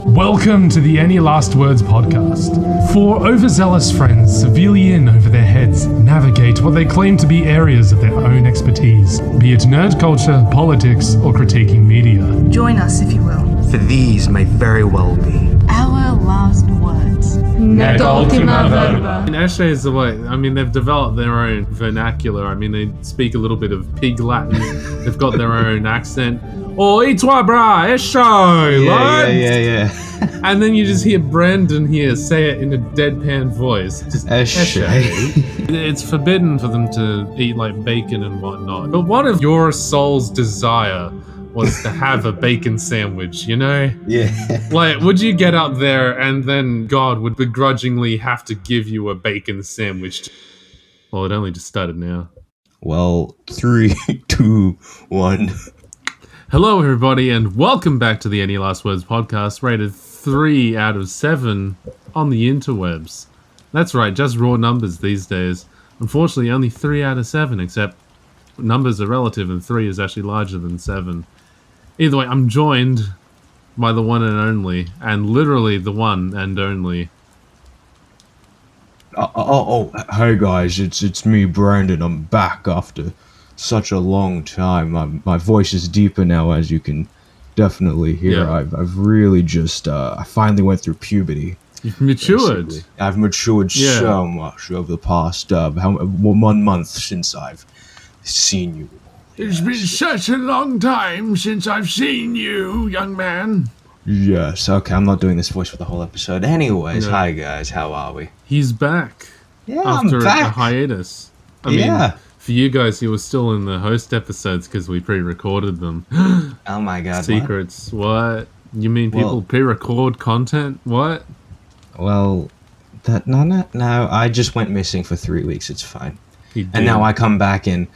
Welcome to the Any Last Words podcast. Four overzealous friends severely in over their heads navigate what they claim to be areas of their own expertise, be it nerd culture, politics, or critiquing media. Join us, if you will. For these may very well be our last words. Nec Ultima Verba. In Eshe is the way, I mean, they've developed their own vernacular. I mean, they speak a little bit of pig Latin. They've got their own accent. Oi, toi, bra, Eshe, Yeah. And then you just hear Brandon here say it in a deadpan voice. Just Eshe. It's forbidden for them to eat like bacon and whatnot. But what if your soul's desire was to have a bacon sandwich, you know? Yeah. Like, would you get up there and then God would begrudgingly have to give you a bacon sandwich? Well, it only just started now. Well, 3, 2, 1. Hello, everybody, and welcome back to the Any Last Words podcast, rated 3 out of 7 on the interwebs. That's right, just raw numbers these days. Unfortunately, only 3 out of 7, except numbers are relative and 3 is actually larger than 7. Either way, I'm joined by the one and only, and literally the one and only. Hey guys, it's me, Brandon. I'm back after such a long time. My voice is deeper now, as you can definitely hear. Yeah. I've really just I finally went through puberty. You've matured. Basically. I've matured so much over the past 1 month since I've seen you. It's been such a long time since I've seen you, young man. Yes, okay, I'm not doing this voice for the whole episode. Anyways, No. Hi guys, how are we? He's back. Yeah, After I'm back. a hiatus. I Yeah. mean, for you guys, he was still in the host episodes because we pre-recorded them. Oh my god. Secrets. What? You mean people Well- pre-record content? What? Well, no, I just went missing for 3 weeks, it's fine. He did. And now I come back and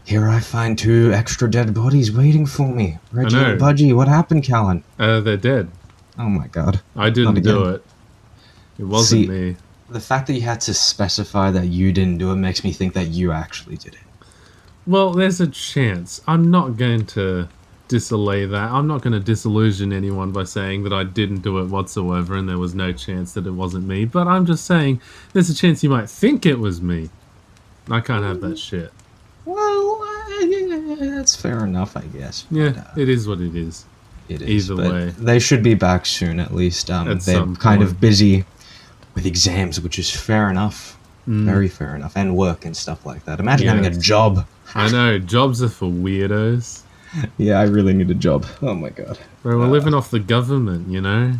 here I find 2 extra dead bodies waiting for me. Reggie know. and Budgie, what happened, Calan? They're dead. Oh my god. I didn't Not do again. it. It wasn't See- me. The fact that you had to specify that you didn't do it makes me think that you actually did it. Well, there's a chance. I'm not going to disallow that. I'm not going to disillusion anyone by saying that I didn't do it whatsoever and there was no chance that it wasn't me. But I'm just saying there's a chance you might think it was me. I can't have that shit. Well, that's fair enough, I guess. Yeah, But, it is what it is. it is. either but way. They should be back soon, at least. At They're some kind point. of busy with exams, which is fair enough. Mm. Very fair enough. And work and stuff like that. Imagine Yeah. having a job. I know, jobs are for weirdos. Yeah, I really need a job. Oh my god. Bro, we're living off the government, you know?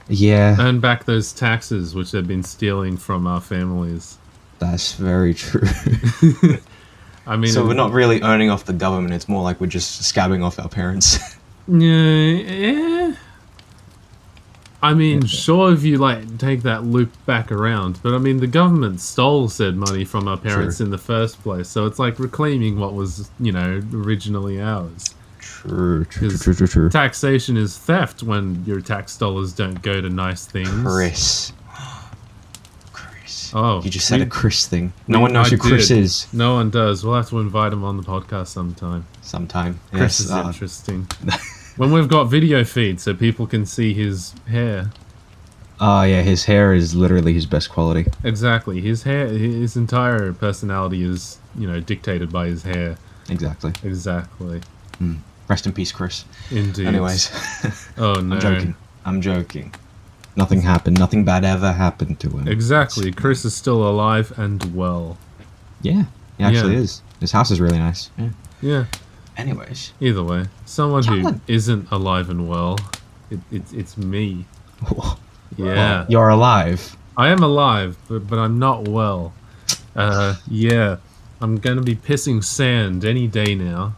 Yeah, Earn back those taxes which they've been stealing from our families. that's very true. I mean, So we're not really earning off the government, it's more like we're just scabbing off our parents. Yeah. I mean, sure, if you like take that loop back around, but I mean, the government stole said money from our parents in the first place, so it's like reclaiming what was, you know, originally ours. True. Because taxation is theft when your tax dollars don't go to nice things. Chris. Oh, You just said we- a Chris thing. No one knows I who Chris did. is. No one does. We'll have to invite him on the podcast sometime. Sometime. Chris is interesting. When we've got video feed so people can see his hair. Oh yeah, his hair is literally his best quality. Exactly. His hair, his entire personality is, you know, dictated by his hair. Exactly. Exactly. Rest in peace, Chris. Indeed. Anyways, Oh, no. I'm joking. Nothing happened. Nothing bad ever happened to him. Exactly. Chris is still alive and well. Yeah, he actually Yeah. is. His house is really nice. Yeah. Yeah. Anyways. Either way. Someone who Calan. isn't alive and well. It's me. Yeah. Well, you're alive. I am alive, but I'm not well. Yeah. I'm going to be pissing sand any day now.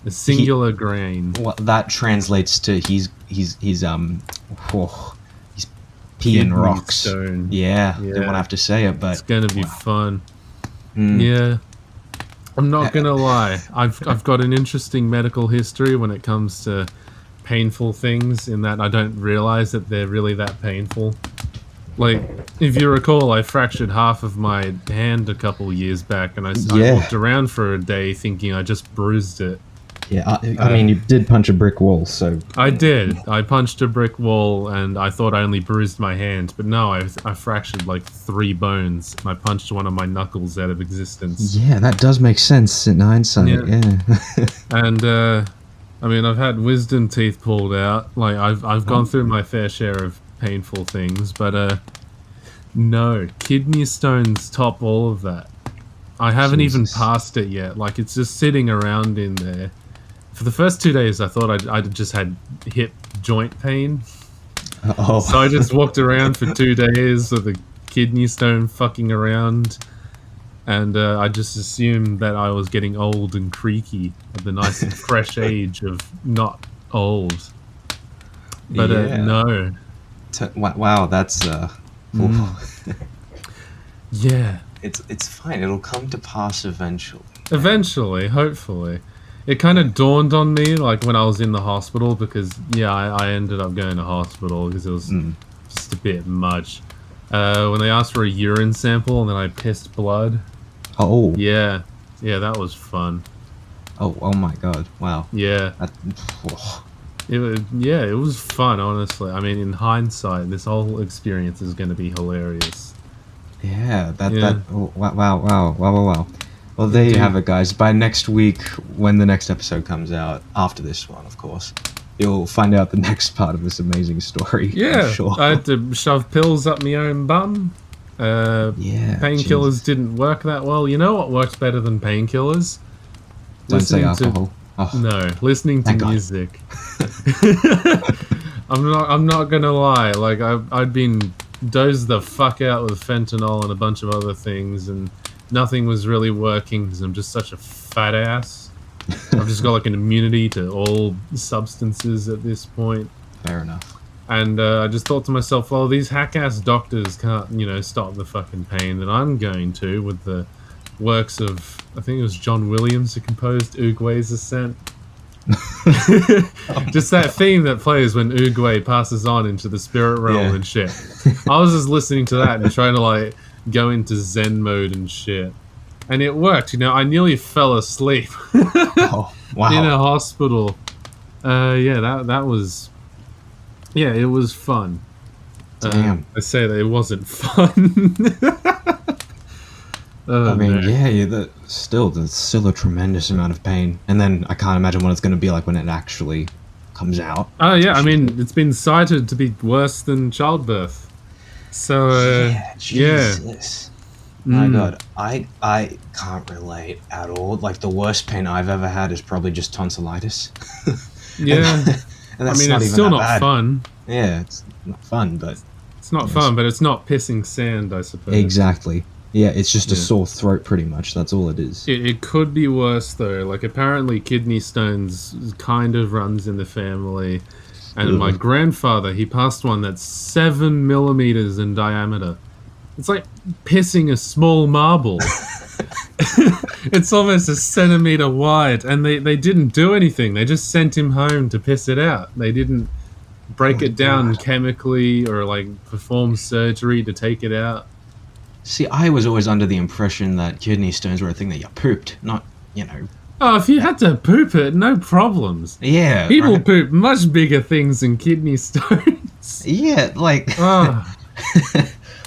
A singular grain. Well, that translates to he's peeing Kidney rocks. stone. Yeah, didn't Yeah. want to have to say it, It's but going to be fun. Mm. Yeah. I'm not going to lie. I've got an interesting medical history when it comes to painful things, in that I don't realize that they're really that painful. Like, if you recall, I fractured half of my hand a couple years back, and I Yeah. walked around for a day thinking I just bruised it. Yeah, I mean, you did punch a brick wall, so... I did. I punched a brick wall, and I thought I only bruised my hand, but no, I fractured like 3 bones. And I punched one of my knuckles out of existence. Yeah, that does make sense in hindsight, yeah. And, I mean, I've had wisdom teeth pulled out. Like, I've gone through my fair share of painful things, but, no. Kidney stones top all of that. I haven't even passed it yet. Like, it's just sitting around in there. For the first 2 days, I thought I just had hip joint pain. Oh. So I just walked around for 2 days with a kidney stone fucking around. And I just assumed that I was getting old and creaky at the nice and fresh age of not old. But no. Wow, that's... Yeah. It's fine. It'll come to pass eventually. Eventually, hopefully. It kind of dawned on me, like, when I was in the hospital, because, yeah, I ended up going to hospital because it was just a bit much. When they asked for a urine sample and then I pissed blood. Oh. Yeah. Yeah, that was fun. Oh my god. Wow. Yeah. It was fun, honestly. I mean, in hindsight, this whole experience is going to be hilarious. Yeah, wow. Well, there you have it, guys. By next week, when the next episode comes out, after this one, of course, you'll find out the next part of this amazing story. Yeah, sure. I had to shove pills up my own bum. Painkillers didn't work that well. You know what works better than painkillers? Don't say alcohol. No, listening to music. I'm not gonna lie. Like I'd been dozed the fuck out with fentanyl and a bunch of other things, and nothing was really working because I'm just such a fat ass. I've just got like an immunity to all substances at this point. Fair enough. And I just thought to myself, well, these hack-ass doctors can't, stop the fucking pain that I'm going to with the works of, I think it was John Williams who composed Oogway's Ascent. Just that theme that plays when Oogway passes on into the spirit realm and shit. I was just listening to that and trying to, like, go into Zen mode and shit. And it worked, I nearly fell asleep. Oh, wow. In a hospital. That was... Yeah, it was fun. Damn. I say that it wasn't fun. I mean, there's still a tremendous amount of pain. And then I can't imagine what it's going to be like when it actually comes out. Oh, yeah, I mean, it's been cited to be worse than childbirth. So, Jesus. My God, I can't relate at all. Like, the worst pain I've ever had is probably just tonsillitis. Yeah. And that's it's still not fun. Yeah, it's not fun, but... It's not fun, but it's not pissing sand, I suppose. Exactly. Yeah, it's just a sore throat, pretty much. That's all it is. It could be worse, though. Like, apparently kidney stones kind of runs in the family. And my grandfather, he passed one that's 7 millimeters in diameter. It's like pissing a small marble. It's almost a centimeter wide, and they didn't do anything. They just sent him home to piss it out. They didn't break it down chemically or like perform surgery to take it out. See, I was always under the impression that kidney stones were a thing that you pooped, not, Oh, if you had to poop it, no problems. Yeah. People poop much bigger things than kidney stones. Yeah, like... Oh.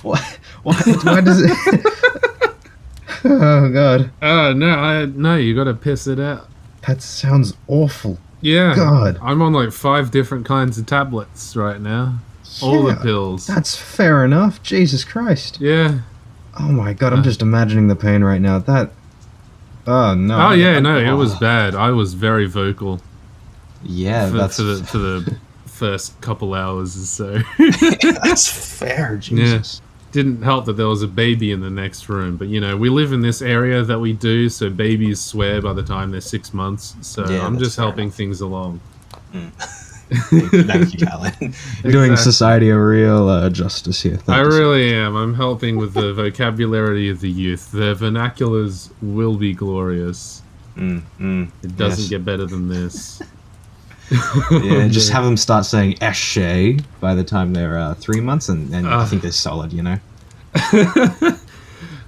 Why does it... Oh, God. Oh, no, you gotta piss it out. That sounds awful. Yeah. God. I'm on like 5 different kinds of tablets right now. All the pills. That's fair enough. Jesus Christ. Yeah. Oh, my God. I'm just imagining the pain right now. Oh, no. Oh, yeah, no, it was bad. I was very vocal. Yeah, for the first couple hours or so. That's fair, Jesus. Yeah. Didn't help that there was a baby in the next room, but we live in this area that we do, so babies swear by the time they're 6 months, so I'm just helping things along. Thank you, Calan. You're doing society a real justice here. I really am. I'm helping with the vocabulary of the youth. Their vernaculars will be glorious. It doesn't get better than this. Yeah, just have them start saying "eshe" by the time they're 3 months, and I think they're solid,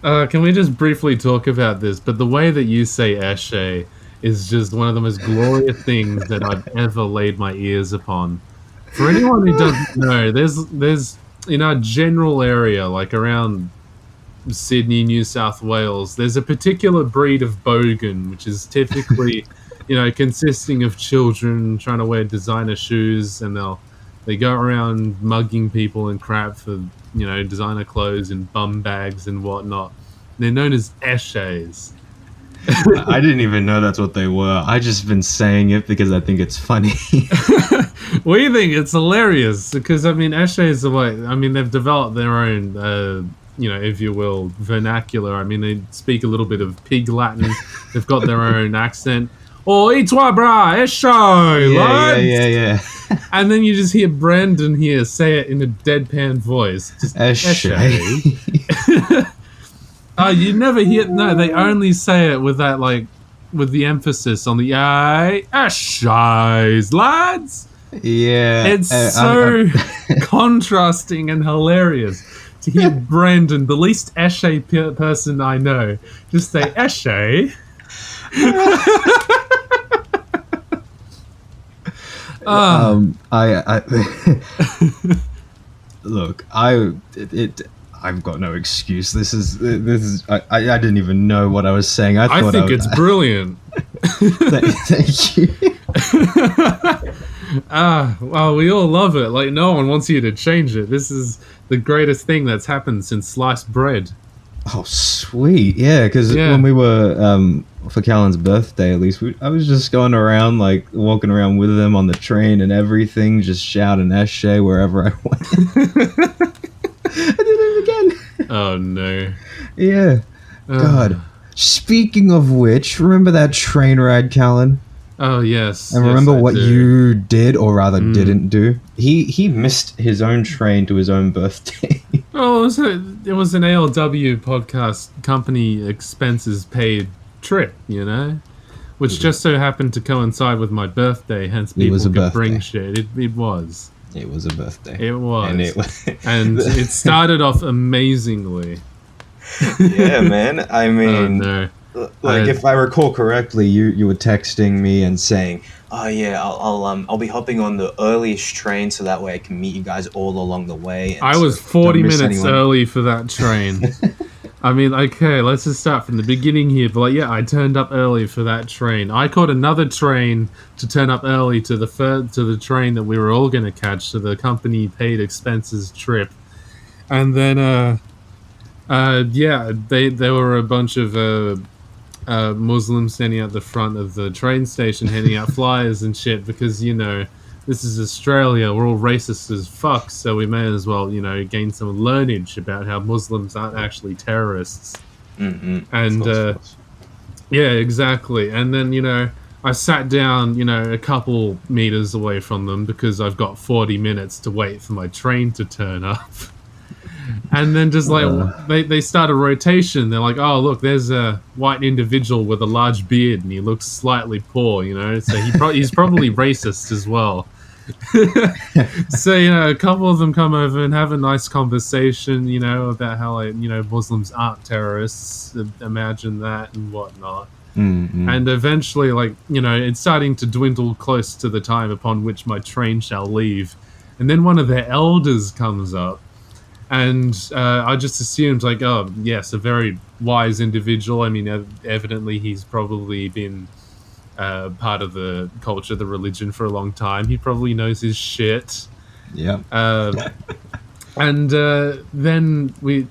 Can we just briefly talk about this? But the way that you say "eshe," is just one of the most glorious things that I've ever laid my ears upon. For anyone who doesn't know, there's in our general area, like around Sydney, New South Wales, there's a particular breed of bogan, which is typically, consisting of children trying to wear designer shoes, and they go around mugging people and crap for, designer clothes and bum bags and whatnot. They're known as eshays. I didn't even know that's what they were. I just been saying it because I think it's funny. What do you think? It's hilarious because eshays are they've developed their own, if you will, vernacular. They speak a little bit of pig Latin. They've got their own accent. Oh, toi bra, eshay, lads. Yeah. And then you just hear Brandon here say it in a deadpan voice. Just eshay. You never hear. No, they only say it with that, with the emphasis on the eshays, lads. Yeah. It's so contrasting and hilarious to hear Brandon, the least eshay person I know, just say eshay. Look, I've got no excuse. This is. I didn't even know what I was saying. I think it's brilliant. Thank you. Well, we all love it. No one wants you to change it. This is the greatest thing that's happened since sliced bread. Oh, sweet. Yeah, because when we were, for Calan's birthday at least, I was just going around, walking around with them on the train and everything, just shouting eshay wherever I went. I did it again. Oh, no. Yeah. God. Speaking of which, remember that train ride, Calan? Oh, yes. And remember what you did, or rather didn't do? He missed his own train to his own birthday. Oh, it was an ALW podcast company expenses paid trip, which just so happened to coincide with my birthday, hence people could bring shit. It was. It was a birthday. It was. And it started off amazingly. Yeah, man. Oh, no. If I recall correctly, you were texting me and saying, "Oh yeah, I'll be hopping on the earliest train so that way I can meet you guys all along the way." I was 40 minutes early for that train. Okay, let's just start from the beginning here. But I turned up early for that train. I caught another train to turn up early to the train that we were all going to catch, to the company paid expenses trip. And then there were a bunch of Muslims standing at the front of the train station handing out flyers and shit because, this is Australia, we're all racist as fuck, so we may as well, gain some learnage about how Muslims aren't actually terrorists. Mm-hmm. And, yeah, exactly. And then, I sat down, a couple meters away from them because I've got 40 minutes to wait for my train to turn up. And then just they start a rotation. They're like, oh, look, there's a white individual with a large beard and he looks slightly poor, so he's probably racist as well. So, a couple of them come over and have a nice conversation, about how, Muslims aren't terrorists. Imagine that and whatnot. Mm-hmm. And eventually, it's starting to dwindle close to the time upon which my train shall leave. And then one of their elders comes up. And I just assumed, oh, yes, a very wise individual. Evidently he's probably been part of the culture, the religion for a long time. He probably knows his shit. Yeah. And then we've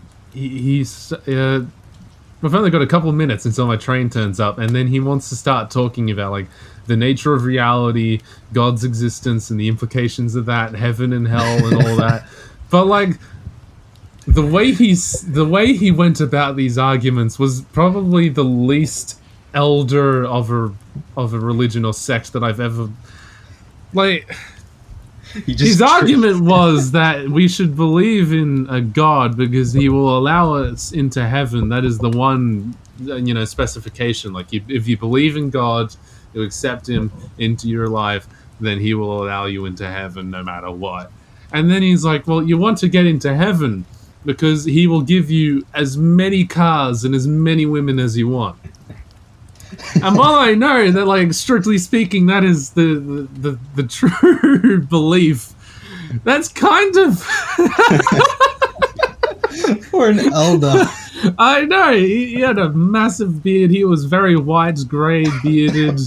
only got a couple of minutes until my train turns up, and then he wants to start talking about, the nature of reality, God's existence, and the implications of that, heaven and hell, and all that. But, the way he went about these arguments was probably the least elder of a religion or sect that I've ever his argument was that we should believe in a God because he will allow us into heaven. That is the one specification. If you believe in God, you accept him into your life, then he will allow you into heaven no matter what. And then he's like, well, you want to get into heaven because he will give you as many cars and as many women as you want. And while I know that, like, strictly speaking, that is the true belief, that's kind of... For an elder. I know, he had a massive beard, he was very white, grey, bearded.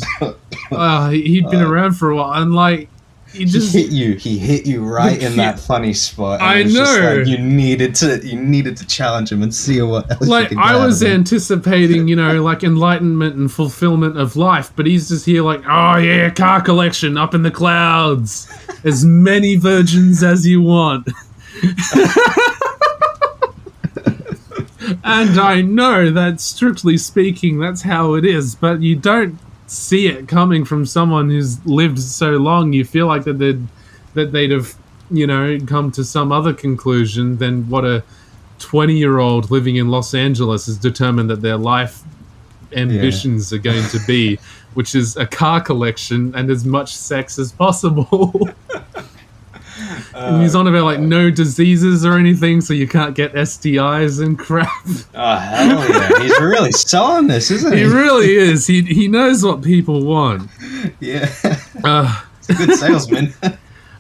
He'd been around for a while, and, like, he hit you right in that funny spot. And I it was know. Just like you needed to challenge him and see what else like you could I get was out of him. anticipating, like enlightenment and fulfillment of life, but he's just here like, oh yeah, car collection up in the clouds, as many virgins as you want. And I know that strictly speaking, that's how it is, but you don't see it coming from someone who's lived so long. You feel like that they'd have, come to some other conclusion than what a 20-year-old living in Los Angeles has determined that their life ambitions are going to be, which is a car collection and as much sex as possible. And he's on about like no diseases or anything, so you can't get STIs and crap. Oh hell yeah! He's really selling this, isn't he? He really is. He knows what people want. Yeah. He's a good salesman.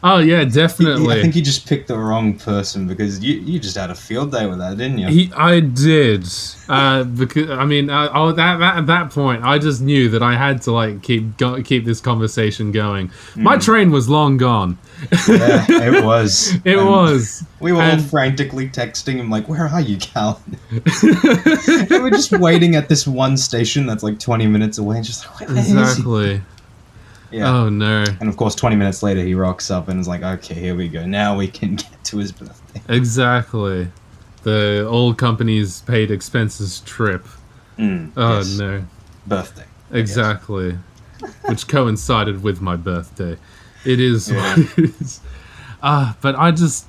Oh yeah, definitely. I think you just picked the wrong person because you just had a field day with that, didn't you? I did. Because I mean, at that point, I just knew that I had to like keep this conversation going. My train was long gone. Yeah, it was. It was. We were all frantically texting him like, "Where are you, Calan?" And we're just waiting at this one station that's like 20 minutes away, and just like, exactly. Yeah. Oh no. And of course 20 minutes later he rocks up and is like, okay, here we go, now we can get to his birthday. Exactly. The all companies paid expenses trip. Yes. No. Birthday. Exactly. Which coincided with my birthday. It is what it is. But I just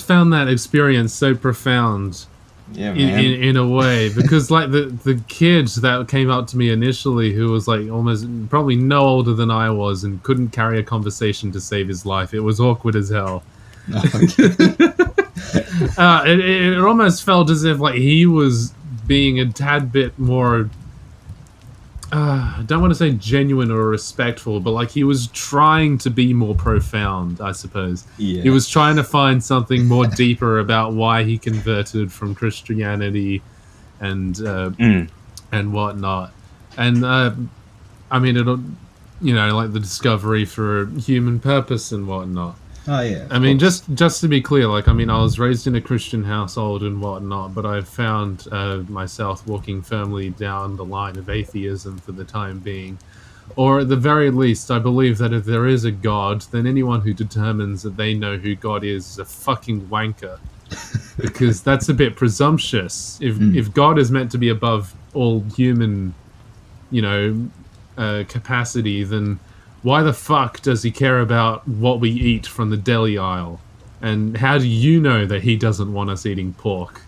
found that experience so profound. Yeah, man. In a way, because like the kid that came up to me initially, who was like almost probably no older than I was and couldn't carry a conversation to save his life. It was awkward as hell. It almost felt as if like he was being a tad bit more, I don't want to say genuine or respectful, but like he was trying to be more profound, I suppose. Yeah. He was trying to find something more deeper about why he converted from Christianity and whatnot. And I mean, it'll, like the discovery for human purpose and whatnot. Oh yeah. I mean, just to be clear, like, I mean, I was raised in a Christian household and whatnot, but I've found myself walking firmly down the line of atheism for the time being. Or at the very least, I believe that if there is a God, then anyone who determines that they know who God is a fucking wanker. Because that's a bit presumptuous. If God is meant to be above all human, capacity, then why the fuck does he care about what we eat from the deli aisle? And how do you know that he doesn't want us eating pork?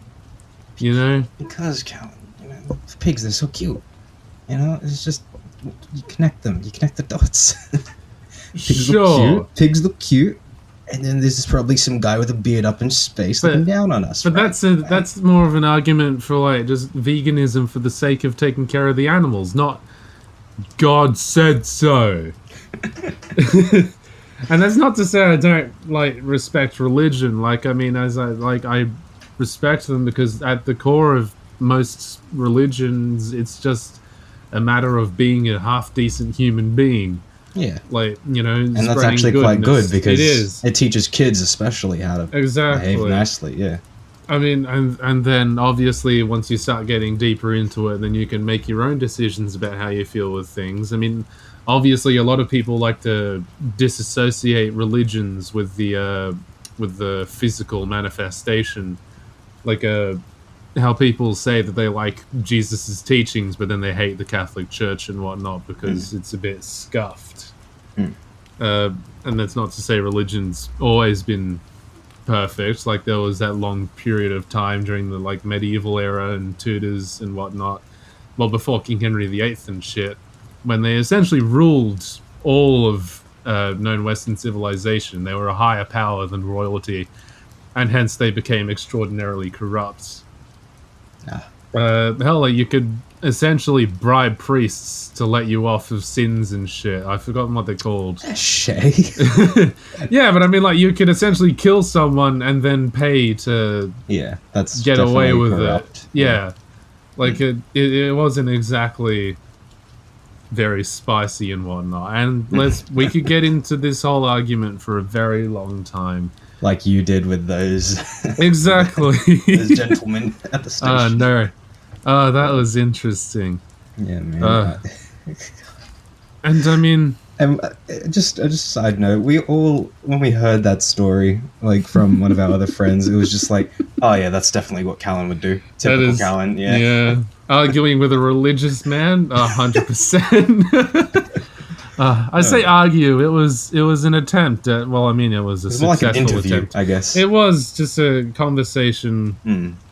Because, Calan, the pigs, they're so cute. It's just, you connect them. You connect the dots. Pigs look cute. Pigs look cute. And then there's probably some guy with a beard up in space looking down on us. But that's more of an argument for like just veganism for the sake of taking care of the animals, not God said so. And that's not to say I don't like respect religion. Like, I mean, I respect them because at the core of most religions, it's just a matter of being a half decent human being. Yeah, like, and that's actually quite good because it teaches kids especially how to behave nicely. Yeah. I mean, and then obviously once you start getting deeper into it, then you can make your own decisions about how you feel with things. I mean, obviously a lot of people like to disassociate religions with the physical manifestation, like how people say that they like Jesus's teachings, but then they hate the Catholic Church and whatnot because it's a bit scuffed. And that's not to say religion's always been perfect. Like, there was that long period of time during the like medieval era and Tudors and whatnot, well, before King Henry VIII and shit, when they essentially ruled all of known Western civilization. They were a higher power than royalty, and hence they became extraordinarily corrupt. Hell, like, you could essentially bribe priests to let you off of sins and shit. I've forgotten what they're called. Shay. Yeah, but I mean, like, you could essentially kill someone and then pay to that's get away with corrupt. it. Yeah. Like, it wasn't exactly very spicy and whatnot. And we could get into this whole argument for a very long time. Like you did with those. Exactly. Those gentlemen at the station. No. Oh, that was interesting. Yeah, man. And I mean... just a side note, we all, when we heard that story, like, from one of our other friends, it was just like, oh yeah, that's definitely what Calan would do. Typical Calan, yeah. Yeah. Arguing with a religious man? 100%. I say argue. It was an attempt at, well, I mean, it was a successful more like an interview, attempt. I guess. It was just a conversation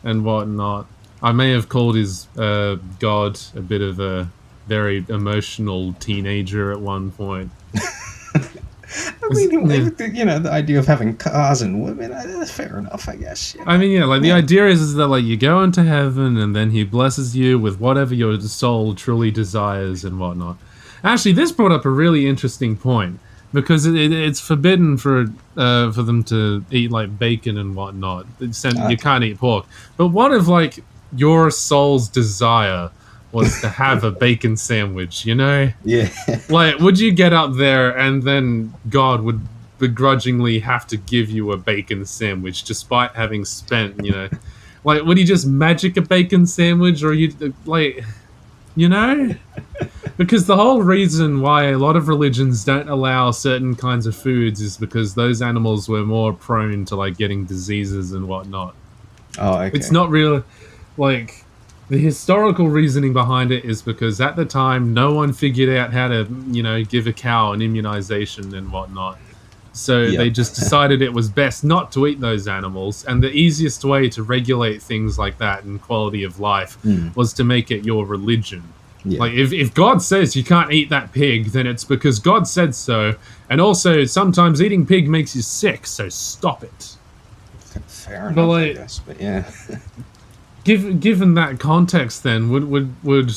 and whatnot. I may have called his god a bit of a very emotional teenager at one point. I mean, the idea of having cars and women, that's fair enough, I guess. I mean, yeah, like, the idea is that, like, you go into heaven and then he blesses you with whatever your soul truly desires and whatnot. Actually, this brought up a really interesting point, because it's forbidden for them to eat, like, bacon and whatnot. You can't eat pork. But what if, like, your soul's desire was to have a bacon sandwich, you know? Yeah. Like, would you get up there and then God would begrudgingly have to give you a bacon sandwich despite having spent, like, would he just magic a bacon sandwich, or Because the whole reason why a lot of religions don't allow certain kinds of foods is because those animals were more prone to, like, getting diseases and whatnot. Oh, okay. It's not real, like... The historical reasoning behind it is because at the time, no one figured out how to, give a cow an immunization and whatnot. So they just decided it was best not to eat those animals. And the easiest way to regulate things like that and quality of life was to make it your religion. Yeah. Like, if God says you can't eat that pig, then it's because God said so. And also, sometimes eating pig makes you sick, so stop it. Fair enough, I guess, but yeah. Given that context, then would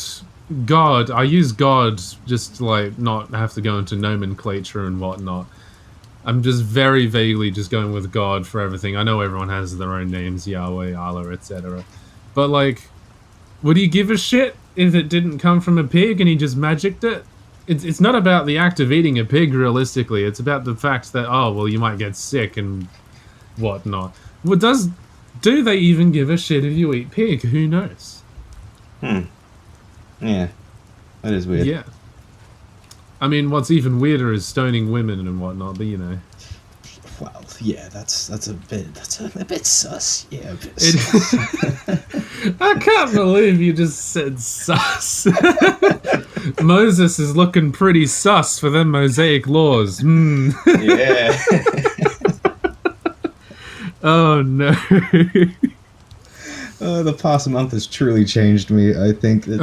God? I use God just to, like, not have to go into nomenclature and whatnot. I'm just very vaguely just going with God for everything. I know everyone has their own names, Yahweh, Allah, etc. But, like, would he give a shit if it didn't come from a pig and he just magicked it? It's not about the act of eating a pig, realistically. It's about the fact that, you might get sick and whatnot. Do they even give a shit if you eat pig? Who knows? Yeah. That is weird. Yeah. I mean, what's even weirder is stoning women and whatnot, but Well, yeah, that's a bit sus. Yeah, a bit sus. I can't believe you just said sus. Moses is looking pretty sus for them Mosaic laws. Yeah. Oh no. The past month has truly changed me. I think it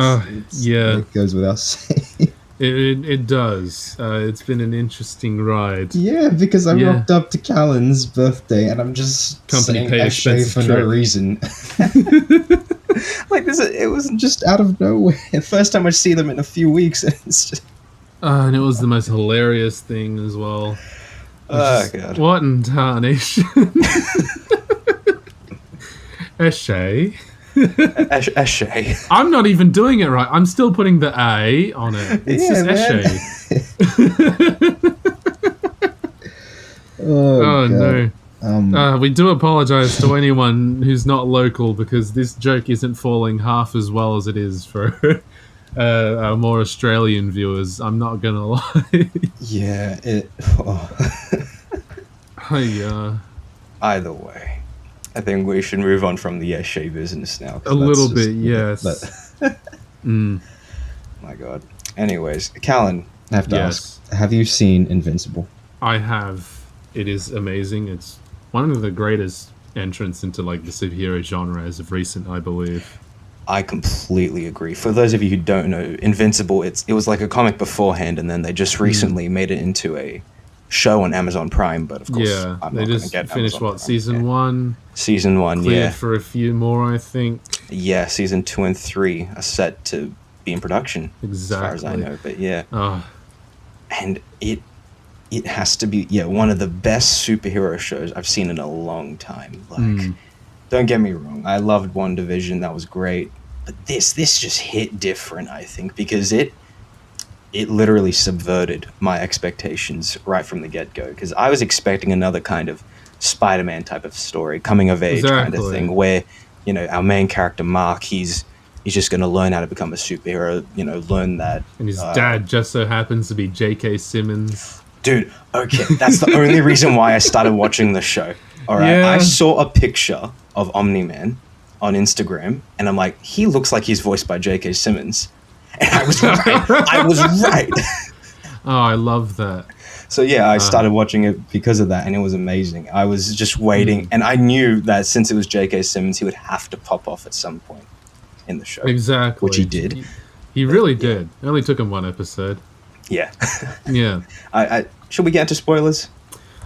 goes without saying. It does. It's been an interesting ride. Yeah, because I rocked up to Calan's birthday and I'm just Company paid expensive for no reason. Like, it wasn't just out of nowhere. First time I see them in a few weeks, and it's just... and it was the most hilarious thing as well. Oh, God. What in tarnation? Eshay. Eshay. I'm not even doing it right. I'm still putting the A on it. It's just Eshay. Oh no. We do apologize to anyone who's not local, because this joke isn't falling half as well as it is for our more Australian viewers. I'm not gonna lie. Yeah, Either way, I think we should move on from the Eshay business now. A little bit, yes. My God. Anyways, Calan, I have to ask, have you seen Invincible? I have. It is amazing. It's one of the greatest entrants into, like, the superhero genre as of recent, I believe. I completely agree. For those of you who don't know, Invincible, it was like a comic beforehand, and then they just recently made it into a show on Amazon Prime. But of course, I'm not going to get finished. Season 1? Season 1, Cleared for a few more, I think. Yeah, season 2 and 3 are set to be in production. Exactly. As far as I know, but yeah. Oh. And it has to be one of the best superhero shows I've seen in a long time. Like, don't get me wrong, I loved WandaVision, that was great, but this just hit different, I think, because it literally subverted my expectations right from the get-go, because I was expecting another kind of Spider-Man type of story, coming of age kind of thing, where, our main character Mark, he's just going to learn how to become a superhero, learn that. And his dad just so happens to be J.K. Simmons. Dude, okay, that's the only reason why I started watching the show. All right, I saw a picture of Omni-Man on Instagram, and I'm like, he looks like he's voiced by J.K. Simmons. And I was right. I was right. Oh, I love that. So yeah, I started watching it because of that, and it was amazing. I was just waiting, and I knew that since it was J.K. Simmons, he would have to pop off at some point in the show. Exactly. Which he did. He really did. It only took him one episode. Yeah. Yeah. Should we get into spoilers?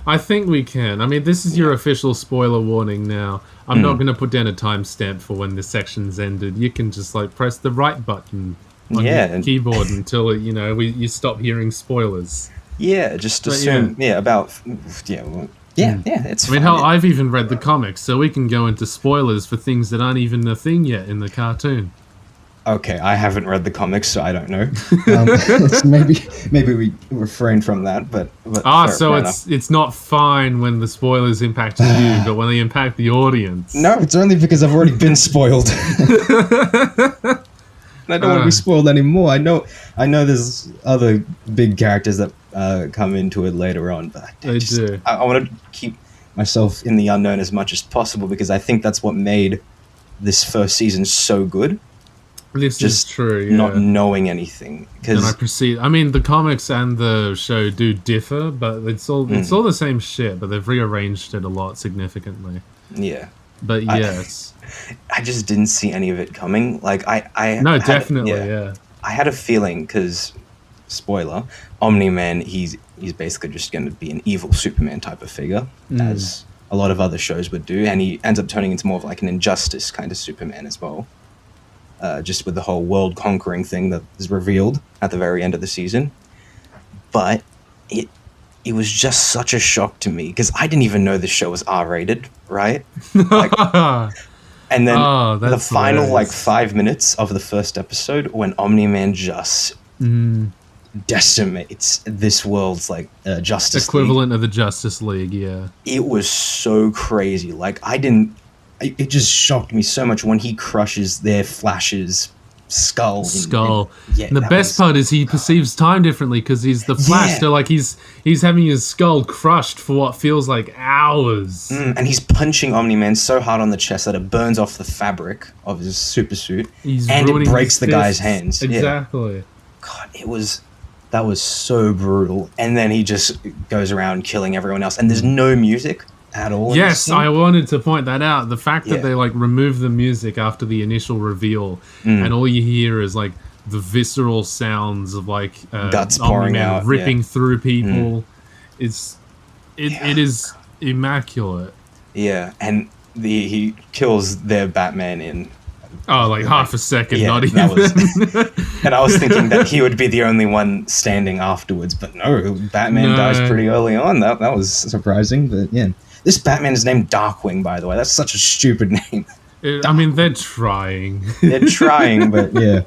I think we can. I mean, this is your official spoiler warning now. I'm not going to put down a timestamp for when the section's ended. You can just press the right button on your keyboard until you stop hearing spoilers. Yeah, just assume. It's I mean, hell, I've even read the comics, so we can go into spoilers for things that aren't even a thing yet in the cartoon. Okay, I haven't read the comics, so I don't know. Maybe we refrain from that, but fair it's not fine when the spoilers impact you, but when they impact the audience. No, it's only because I've already been spoiled. I don't want to be spoiled anymore. I know there's other big characters that come into it later on, but I want to keep myself in the unknown as much as possible, because I think that's what made this first season so good. This is true, yeah. Not knowing anything. And I mean, the comics and the show do differ, but it's all the same shit, but they've rearranged it a lot significantly. Yeah. But yes. I just didn't see any of it coming. I had a feeling, because, spoiler, Omni-Man, he's basically just going to be an evil Superman type of figure, as a lot of other shows would do, and he ends up turning into more of an Injustice kind of Superman as well. Just with the whole world-conquering thing that is revealed at the very end of the season. But it was just such a shock to me, because I didn't even know this show was R-rated, right? And then the final, 5 minutes of the first episode, when Omni-Man just decimates this world's, Justice equivalent of the Justice League, yeah. It was so crazy. It just shocked me so much when he crushes their Flash's skull. And the best part is he perceives time differently, because he's the Flash. So he's having his skull crushed for what feels like hours. And he's punching Omni-Man so hard on the chest that it burns off the fabric of his super suit, and it breaks the guy's hands. Exactly. Yeah. God, that was so brutal. And then he just goes around killing everyone else, and there's no music at all. Yes, I wanted to point that out. The fact that they remove the music after the initial reveal, and all you hear is the visceral sounds of guts pouring out, ripping through people. It is immaculate. Yeah, and he kills their Batman in half a second, not even. And I was thinking that he would be the only one standing afterwards, but no, Batman dies pretty early on. That was surprising, but yeah. This Batman is named Darkwing, by the way. That's such a stupid name. I mean, they're trying. They're trying, but yeah.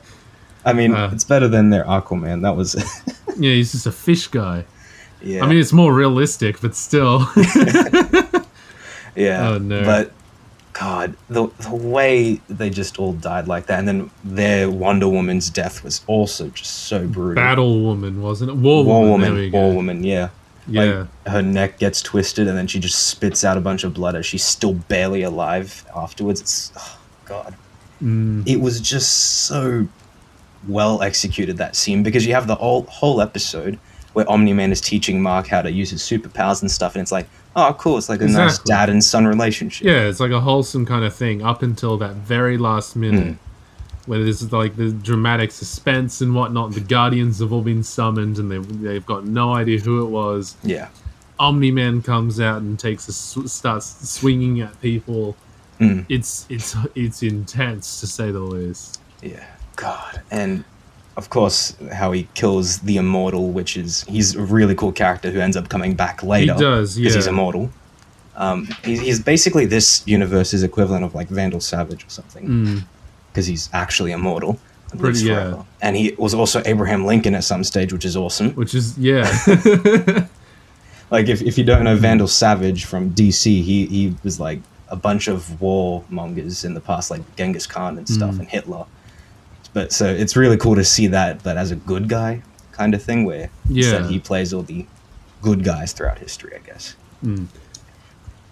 I mean, it's better than their Aquaman. That was... Yeah, he's just a fish guy. Yeah. I mean, it's more realistic, but still. Yeah. Oh, no. But, God, the way they just all died like that, and then their Wonder Woman's death was also just so brutal. Battle Woman, wasn't it? War Woman, yeah. Yeah. Her neck gets twisted, and then she just spits out a bunch of blood as she's still barely alive afterwards. It's, God. It was just so well executed, that scene, because you have the whole episode where Omni-Man is teaching Mark how to use his superpowers and stuff, and it's oh, cool, it's a nice dad and son relationship. Yeah, it's a wholesome kind of thing up until that very last minute. Where there's the dramatic suspense and whatnot, and the Guardians have all been summoned, and they've got no idea who it was. Yeah. Omni-Man comes out and starts swinging at people, it's intense to say the least. Yeah, God. And of course, how he kills the immortal, which is he's a really cool character who ends up coming back later. He does, yeah, because he's immortal. He's basically this universe's equivalent of like Vandal Savage or something, because he's actually immortal. Pretty, yeah. And he was also Abraham Lincoln at some stage, which is awesome. Which is, yeah. Like, if you don't know Vandal Savage from DC, he was like a bunch of warmongers in the past, like Genghis Khan and stuff, and Hitler. But so it's really cool to see that as a good guy kind of thing, where instead he plays all the good guys throughout history, I guess.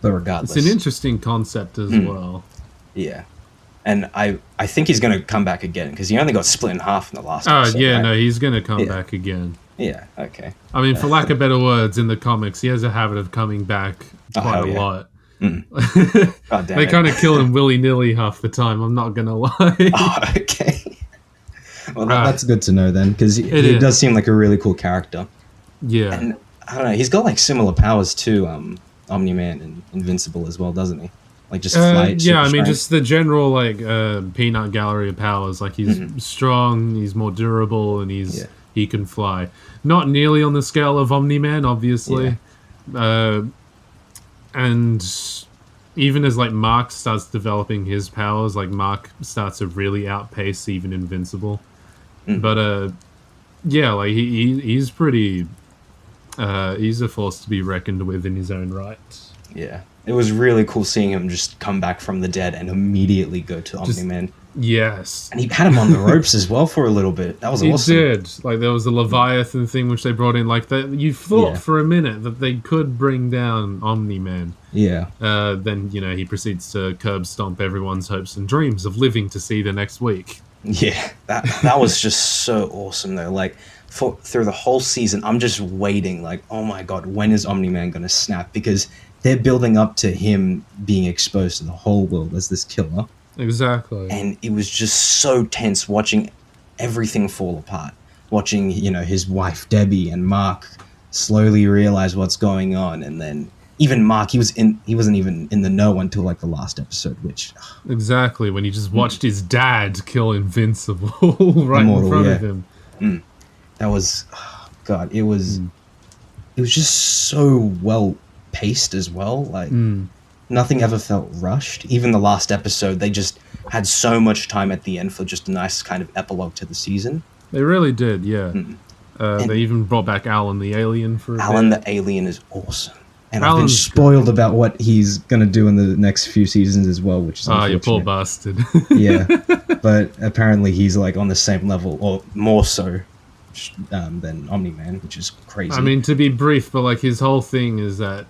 But regardless, it's an interesting concept as well. Yeah. And I think he's going to come back again, because he only got split in half in the last episode. Oh, yeah, right? no, he's going to come back again. Yeah, okay. I mean, for lack of better words, in the comics, he has a habit of coming back quite a lot. God damn They kind of kill him willy-nilly half the time, I'm not going to lie. Oh, okay. Well, that's good to know then, because he does seem like a really cool character. Yeah. And, I don't know, he's got, like, similar powers to Omni-Man and Invincible as well, doesn't he? Like, just flight, yeah, I mean, strength. just the general, like, peanut gallery of powers. Like, he's strong, he's more durable, and he can fly. Not nearly on the scale of Omni-Man, obviously. Yeah. And even as, like, Mark starts developing his powers, like, Mark starts to really outpace even Invincible. But, yeah, like, he's pretty... he's a force to be reckoned with in his own right. Yeah. It was really cool seeing him just come back from the dead and immediately go to Omni-Man. Yes. And he had him on the ropes as well for a little bit. That was awesome. He did. Like, there was the Leviathan thing which they brought in. Like, you thought for a minute that they could bring down Omni-Man. Yeah. Then, you know, he proceeds to curb stomp everyone's hopes and dreams of living to see the next week. Yeah. That was just so awesome, though. Like, through the whole season, I'm just waiting, like, oh my God, when is Omni-Man going to snap? Because they're building up to him being exposed to the whole world as this killer. Exactly. And it was just so tense watching everything fall apart. Watching, you know, his wife Debbie and Mark slowly realize what's going on. And then even Mark, he wasn't even in the know until like the last episode, which... Exactly, when he just watched his dad kill Invincible right in front of him. That was... Oh, God, it was just so well paced as well. Like, nothing ever felt rushed. Even the last episode, they just had so much time at the end for just a nice kind of epilogue to the season. They really did, yeah. They even brought back Alan the Alien for a Alan bit. the Alien is awesome. And I've been spoiled about what he's going to do in the next few seasons as well, which is unfortunate. You poor bastard. Yeah, but apparently he's like on the same level, or more so, than Omni-Man, which is crazy. I mean, to be brief, but like his whole thing is that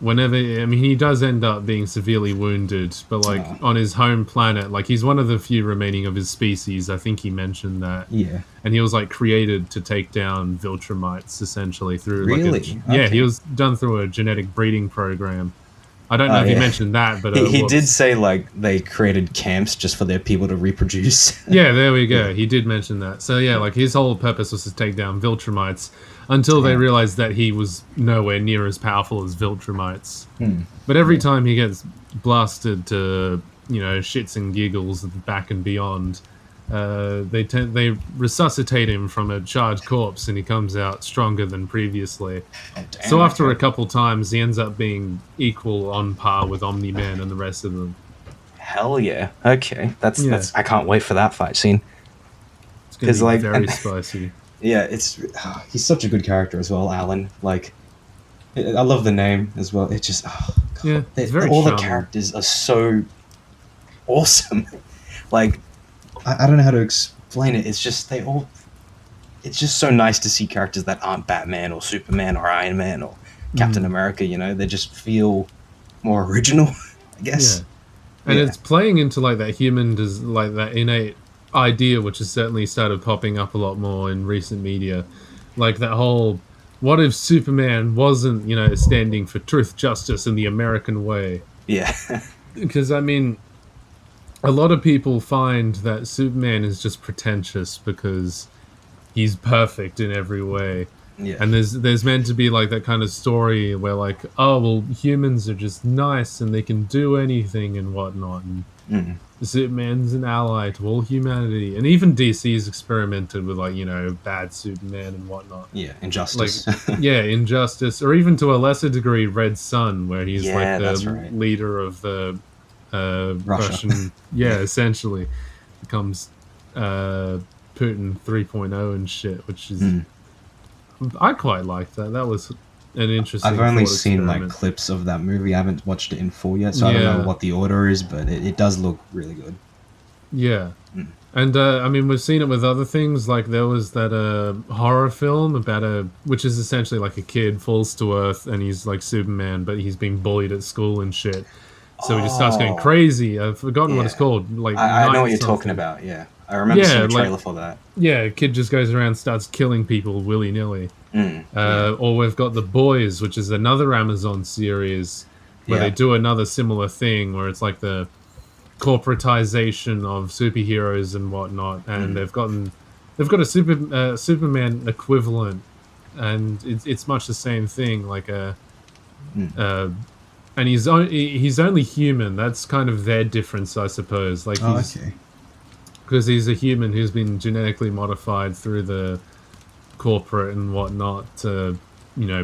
he does end up being severely wounded, but like on his home planet, like he's one of the few remaining of his species. I think he mentioned that. Yeah. And he was like created to take down Viltrumites essentially through really? Yeah, he was done through a genetic breeding program. I don't know if he mentioned that, but he did say like they created camps just for their people to reproduce. Yeah, there we go. He did mention that. So yeah, like his whole purpose was to take down Viltrumites until they realized that he was nowhere near as powerful as Viltrumites. But every time he gets blasted to, you know, shits and giggles back and beyond, they resuscitate him from a charred corpse and he comes out stronger than previously. So after a couple times, he ends up being equal on par with Omni-Man and the rest of them. Hell yeah. Okay. That's I can't wait for that fight scene. It's going to be like, very spicy. Yeah, he's such a good character as well, Alan. Like, I love the name as well. It just, it's very all charming. The characters are so awesome. Like, I don't know how to explain it. It's just it's just so nice to see characters that aren't Batman or Superman or Iron Man or Captain America, you know? They just feel more original, I guess. Yeah. And it's playing into like that like that innate idea, which has certainly started popping up a lot more in recent media. Like that whole, what if Superman wasn't, you know, standing for truth, justice, and the American way? Yeah. Because, I mean, a lot of people find that Superman is just pretentious because he's perfect in every way. Yeah. And there's meant to be like that kind of story where like, oh well, humans are just nice and they can do anything and whatnot, and Superman's an ally to all humanity. And even DC's experimented with like, bad Superman and whatnot. Yeah, Injustice. Like, yeah, Injustice, or even to a lesser degree, Red Sun, where he's like the leader of the Russian. Yeah, essentially becomes Putin 3.0 and shit, which is I quite liked that. That was an interesting. I've only seen like clips of that movie. I haven't watched it in full yet, so I don't know what the order is, but it does look really good. Yeah. And I mean, we've seen it with other things. Like there was that horror film about which is essentially like a kid falls to Earth and he's like Superman, but he's being bullied at school and shit. So he just starts going crazy. I've forgotten what it's called. Like I know what you're talking about. Yeah, I remember seeing a trailer for that. Yeah, a kid just goes around, starts killing people willy nilly. Or we've got The Boys, which is another Amazon series where they do another similar thing, where it's like the corporatization of superheroes and whatnot, and they've got a Superman equivalent, and it's much the same thing, like and he's only human. That's kind of their difference, I suppose. Like because he's a human who's been genetically modified through the corporate and whatnot to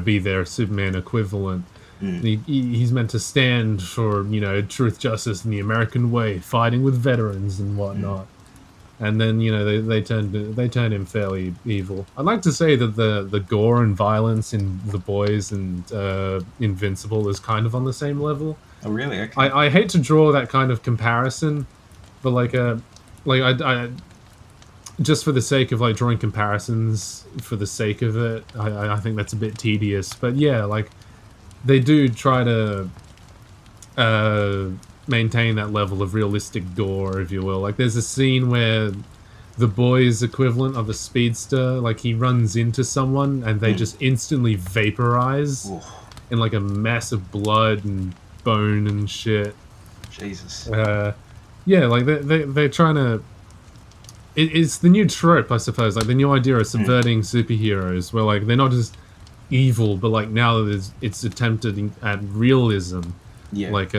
be their Superman equivalent. He's meant to stand for truth, justice, and the American way, fighting with veterans and whatnot. And then they turned him fairly evil. I'd like to say that the gore and violence in The Boys and Invincible is kind of on the same level. Oh really? Okay. I hate to draw that kind of comparison, but I just for the sake of like drawing comparisons for the sake of it, I think that's a bit tedious. But yeah, like they do try to maintain that level of realistic gore, if you will. Like there's a scene where The Boys equivalent of a speedster, like he runs into someone and they just instantly vaporize in like a mass of blood and bone and shit. Jesus. Yeah, like they're trying to. It's the new trope, I suppose. Like the new idea of subverting superheroes, where like they're not just evil, but like now it's attempted at realism. Yeah. Like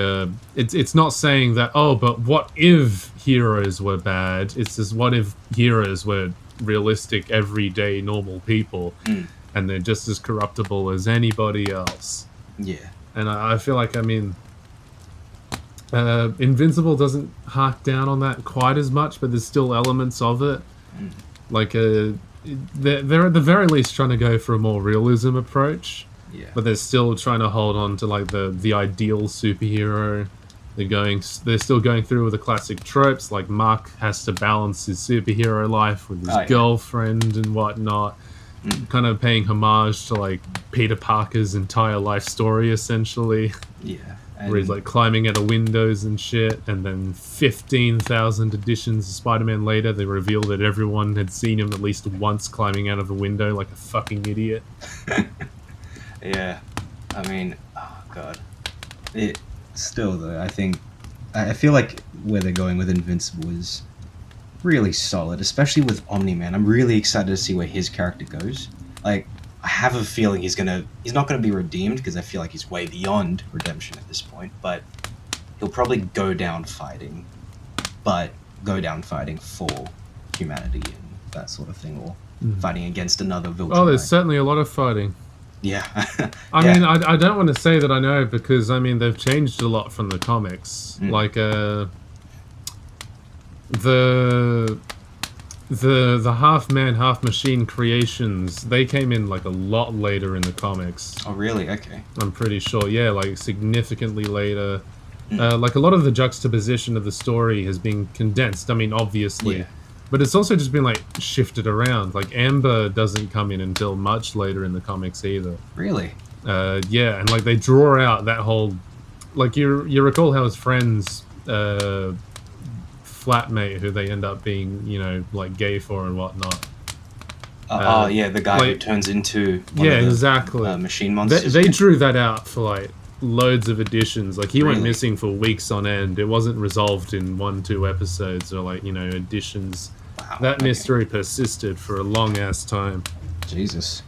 it's not saying that but what if heroes were bad? It's just what if heroes were realistic, everyday, normal people, and they're just as corruptible as anybody else. Yeah. And I feel like Invincible doesn't hark down on that quite as much, but there's still elements of it. Like they're at the very least trying to go for a more realism approach. Yeah. But they're still trying to hold on to like the ideal superhero. They're still going through with the classic tropes, like Mark has to balance his superhero life with his girlfriend and whatnot. Kind of paying homage to like Peter Parker's entire life story, essentially. Yeah. Where he's like climbing out of windows and shit, and then 15,000 editions of Spider-Man later, they reveal that everyone had seen him at least once climbing out of a window like a fucking idiot. Yeah, I mean, oh god. It still though, I feel like where they're going with Invincible is really solid, especially with Omni-Man. I'm really excited to see where his character goes. Like, I have a feeling he's not gonna be redeemed, because I feel like he's way beyond redemption at this point, but he'll probably go down fighting for humanity and that sort of thing, or fighting against another villain. Oh, there's certainly a lot of fighting. Yeah. I mean, I don't want to say that I know, because I mean they've changed a lot from the comics. Like the half man, half machine creations, they came in like a lot later in the comics. Oh really? Okay. I'm pretty sure. Yeah, like significantly later. Like a lot of the juxtaposition of the story has been condensed. I mean, obviously. Yeah. But it's also just been like shifted around. Like Amber doesn't come in until much later in the comics either. Really? Yeah, and like they draw out that whole, like you recall how his friends flatmate, who they end up being like gay for and whatnot. Yeah, the guy who turns into one of the, exactly machine monsters. They drew that out for like loads of editions. Like he went missing for weeks on end. It wasn't resolved in 1-2 episodes or like editions. Wow, that mystery persisted for a long ass time. Jesus.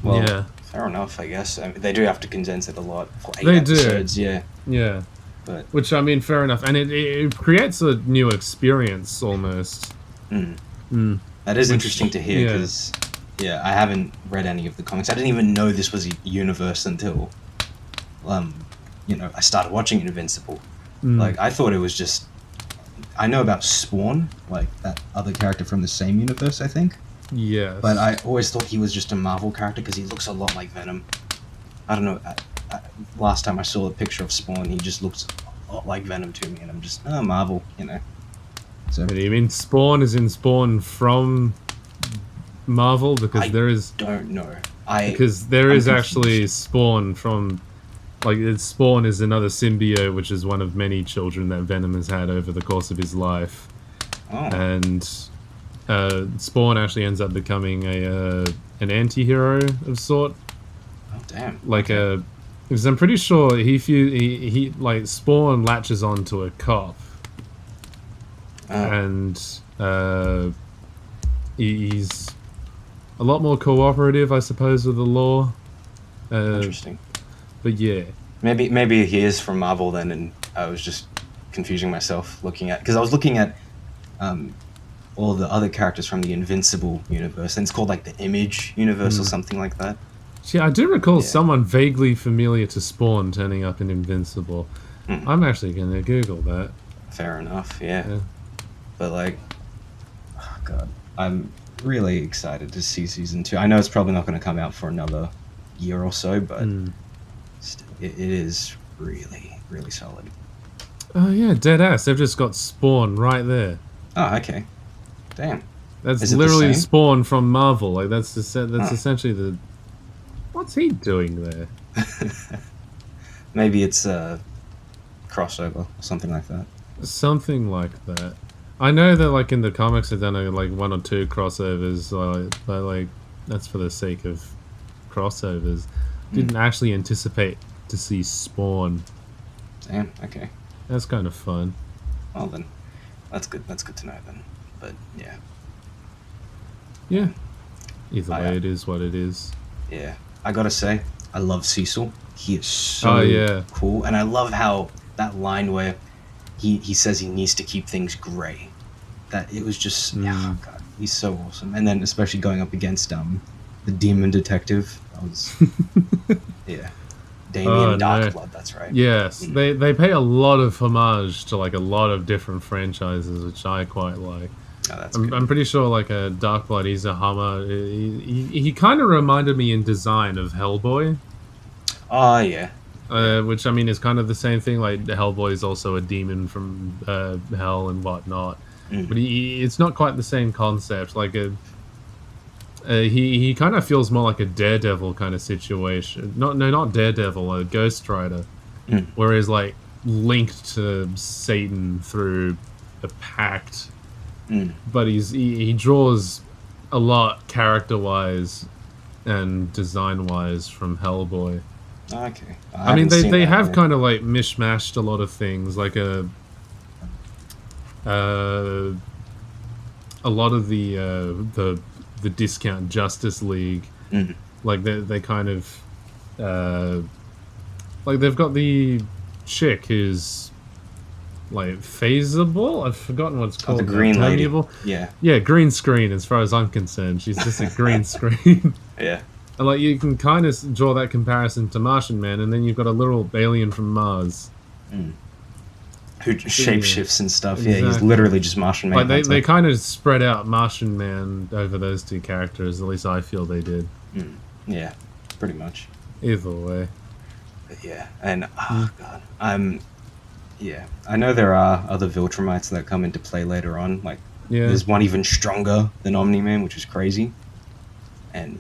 Well, Yeah. fair enough, I guess. I mean, they do have to condense it a lot for 8 They episodes, do. yeah. Yeah. But Which, I mean, fair enough. And it creates a new experience, almost. that is interesting to hear, because, I haven't read any of the comics. I didn't even know this was a universe until, I started watching Invincible. Like, I thought it was just... I know about Spawn, like, that other character from the same universe, I think. Yes. But I always thought he was just a Marvel character because he looks a lot like Venom. I don't know. Last time I saw a picture of Spawn, he just looks a lot like Venom to me, and I'm just, Marvel, So But you mean Spawn is in Spawn from Marvel? Because don't know. Because there I'm is confused. actually Spawn from... Like, Spawn is another symbiote, which is one of many children that Venom has had over the course of his life. Oh, And Spawn actually ends up becoming an anti-hero of sort. oh damn. Like because I'm pretty sure he like Spawn latches onto a cop, and he's a lot more cooperative, I suppose, with the law. Interesting. But yeah, Maybe he is from Marvel then, and I was just confusing myself looking at... Because I was looking at all the other characters from the Invincible universe, and it's called, like, the Image universe or something like that. see, I do recall someone vaguely familiar to Spawn turning up in Invincible. I'm actually gonna Google that. Fair enough, yeah. Yeah. But, like... Oh, God. I'm really excited to see Season 2. I know it's probably not going to come out for another year or so, but still, it is really, really solid. Oh yeah, dead ass. They've just got Spawn right there. Oh, okay. Damn. That's Is it the literally same? Spawn from Marvel. Like that's essentially the. What's he doing there? Maybe it's a crossover or something like that. Something like that. I know that like in the comics they've done like 1 or 2 crossovers, but like that's for the sake of crossovers. Didn't actually anticipate to see Spawn. Damn, okay. That's kind of fun. Well then, that's good to know then. But yeah. Yeah. Either I, way, it is what it is. Yeah. I gotta say, I love Cecil. He is so cool. And I love how that line where he says he needs to keep things grey. That it was just, oh God, he's so awesome. And then especially going up against the demon detective. That was, yeah. Damien Darkblood, that's right. Yes, they pay a lot of homage to like a lot of different franchises, which I quite like. Oh, that's good. I'm pretty sure like a Darkblood, he's a Hummer. He kind of reminded me in design of Hellboy. Oh, yeah. Which I mean is kind of the same thing. Like Hellboy is also a demon from hell and whatnot, but it's not quite the same concept. Like he kind of feels more like a Daredevil kind of situation. Not Daredevil, a Ghost Rider, whereas like linked to Satan through a pact. But he draws a lot character-wise and design-wise from Hellboy. Okay. I mean, they have kind of like mishmashed a lot of things, like a lot of the discount Justice League, like they kind of like they've got the chick who's like phasable. I've forgotten what it's called. The green lady. Permeable? Yeah. Green screen. As far as I'm concerned, she's just a green screen. Yeah. And like you can kind of draw that comparison to Martian Man, and then you've got a little alien from Mars Who shapeshifts and stuff. Exactly. Yeah, he's literally just Martian Man. Like they kind of spread out Martian Man over those two characters. At least I feel they did. Yeah, pretty much. Either way. But yeah, and God, yeah, I know there are other Viltrumites that come into play later on. Like, there's one even stronger than Omni-Man, which is crazy. And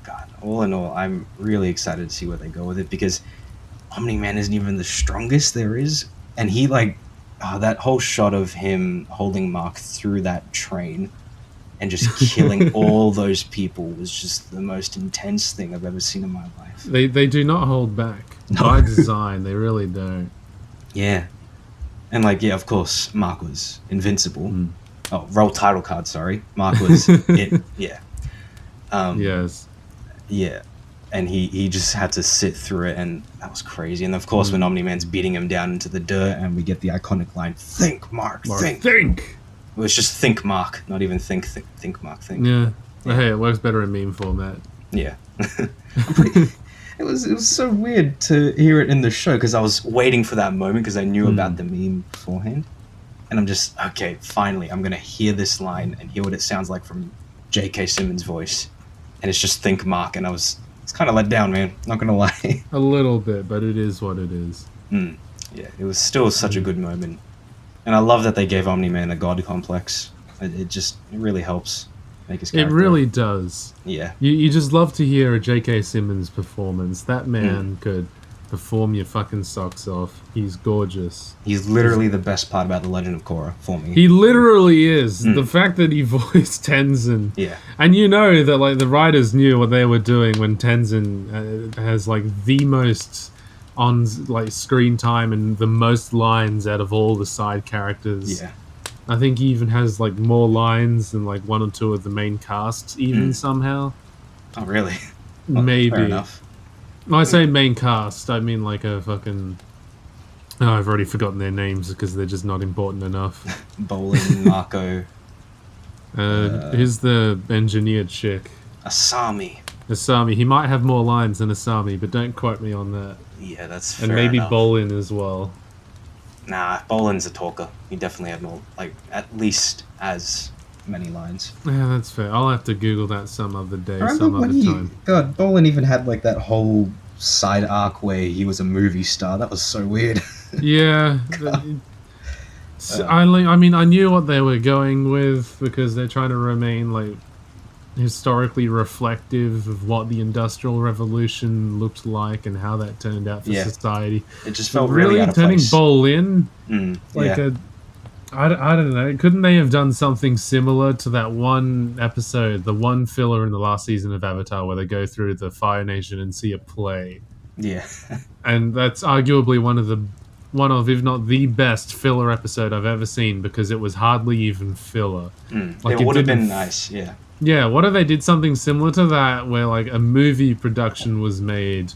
God, all in all, I'm really excited to see where they go with it, because Omni-Man isn't even the strongest there is, and he that whole shot of him holding Mark through that train and just killing all those people was just the most intense thing I've ever seen in my life. They do not hold back. By design, they really don't. Yeah. And of course, Mark was invincible. Oh, roll title card, sorry. Mark was it. Yeah. Yes. Yeah. And he just had to sit through it, and that was crazy. And of course, when Omni-Man's beating him down into the dirt, and we get the iconic line, "Think, Mark, think." Think! It was just "think, Mark," not even think, Mark, think. Yeah. Well, hey, it works better in meme format. Yeah. It was so weird to hear it in the show, because I was waiting for that moment, because I knew about the meme beforehand. And I'm just, okay, finally, I'm going to hear this line and hear what it sounds like from J.K. Simmons' voice. And it's just "think, Mark," and it's kind of let down, man. Not gonna lie. A little bit, but it is what it is. Yeah, it was still such a good moment, and I love that they gave Omni-Man a god complex. It really helps make his character. It really does. Yeah. You just love to hear a J.K. Simmons performance. That man could perform your fucking socks off. He's gorgeous. He's literally the best part about The Legend of Korra for me. He literally is. The fact that he voiced Tenzin. Yeah. And you know that like the writers knew what they were doing when Tenzin has like the most on like screen time and the most lines out of all the side characters. Yeah. I think he even has like more lines than like one or two of the main casts even somehow. Oh, really? Well, maybe. Fair enough. When I say main cast, I mean like a fucking... Oh, I've already forgotten their names because they're just not important enough. Bolin, Marco. Who's the engineered chick? Asami. He might have more lines than Asami, but don't quote me on that. Yeah, that's fair And maybe enough. Bolin as well. Nah, Bolin's a talker. He definitely had more, like, at least as many lines. Yeah, that's fair. I'll have to Google that some other day, I some remember other when time. God, Bolin even had, like, that whole side arc where he was a movie star. That was so weird. Yeah. I mean, I knew what they were going with because they're trying to remain, like, historically reflective of what the Industrial Revolution looked like and how that turned out for society. It just felt but really out of turning place. Bolin like yeah. I don't know. Couldn't they have done something similar to that one episode, the one filler in the last season of Avatar where they go through the Fire Nation and see a play? Yeah. And that's arguably one of, if not the best filler episode I've ever seen because it was hardly even filler. Like, it would have been nice, yeah. Yeah, what if they did something similar to that where like a movie production was made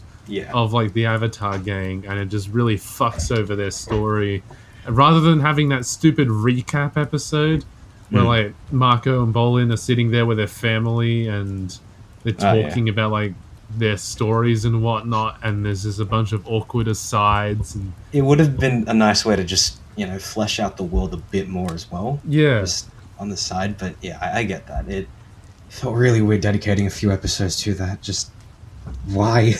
of like the Avatar gang and it just really fucks over their story. Rather than having that stupid recap episode where like Marco and Bolin are sitting there with their family and they're talking about like their stories and whatnot, and there's just a bunch of awkward asides. And it would have been a nice way to just, flesh out the world a bit more as well. Yeah. Just on the side, but yeah, I get that. It felt really weird dedicating a few episodes to that. Just why?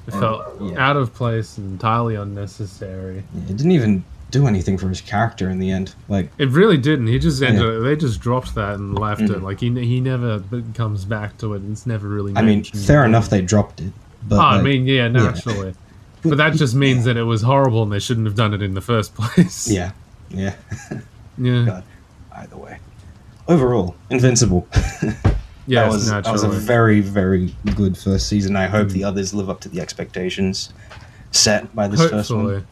It felt out of place and entirely unnecessary. It didn't even do anything for his character in the end. Like, it really didn't. He just ended. They just dropped that and left it. Like he never comes back to it. And it's never really. I mean, fair enough. They dropped it. But I mean, yeah, naturally. But that just means that it was horrible and they shouldn't have done it in the first place. Yeah. Yeah. God. Either way. Overall, Invincible. Yes, that was a very, very good first season. I hope the others live up to the expectations set by this first one.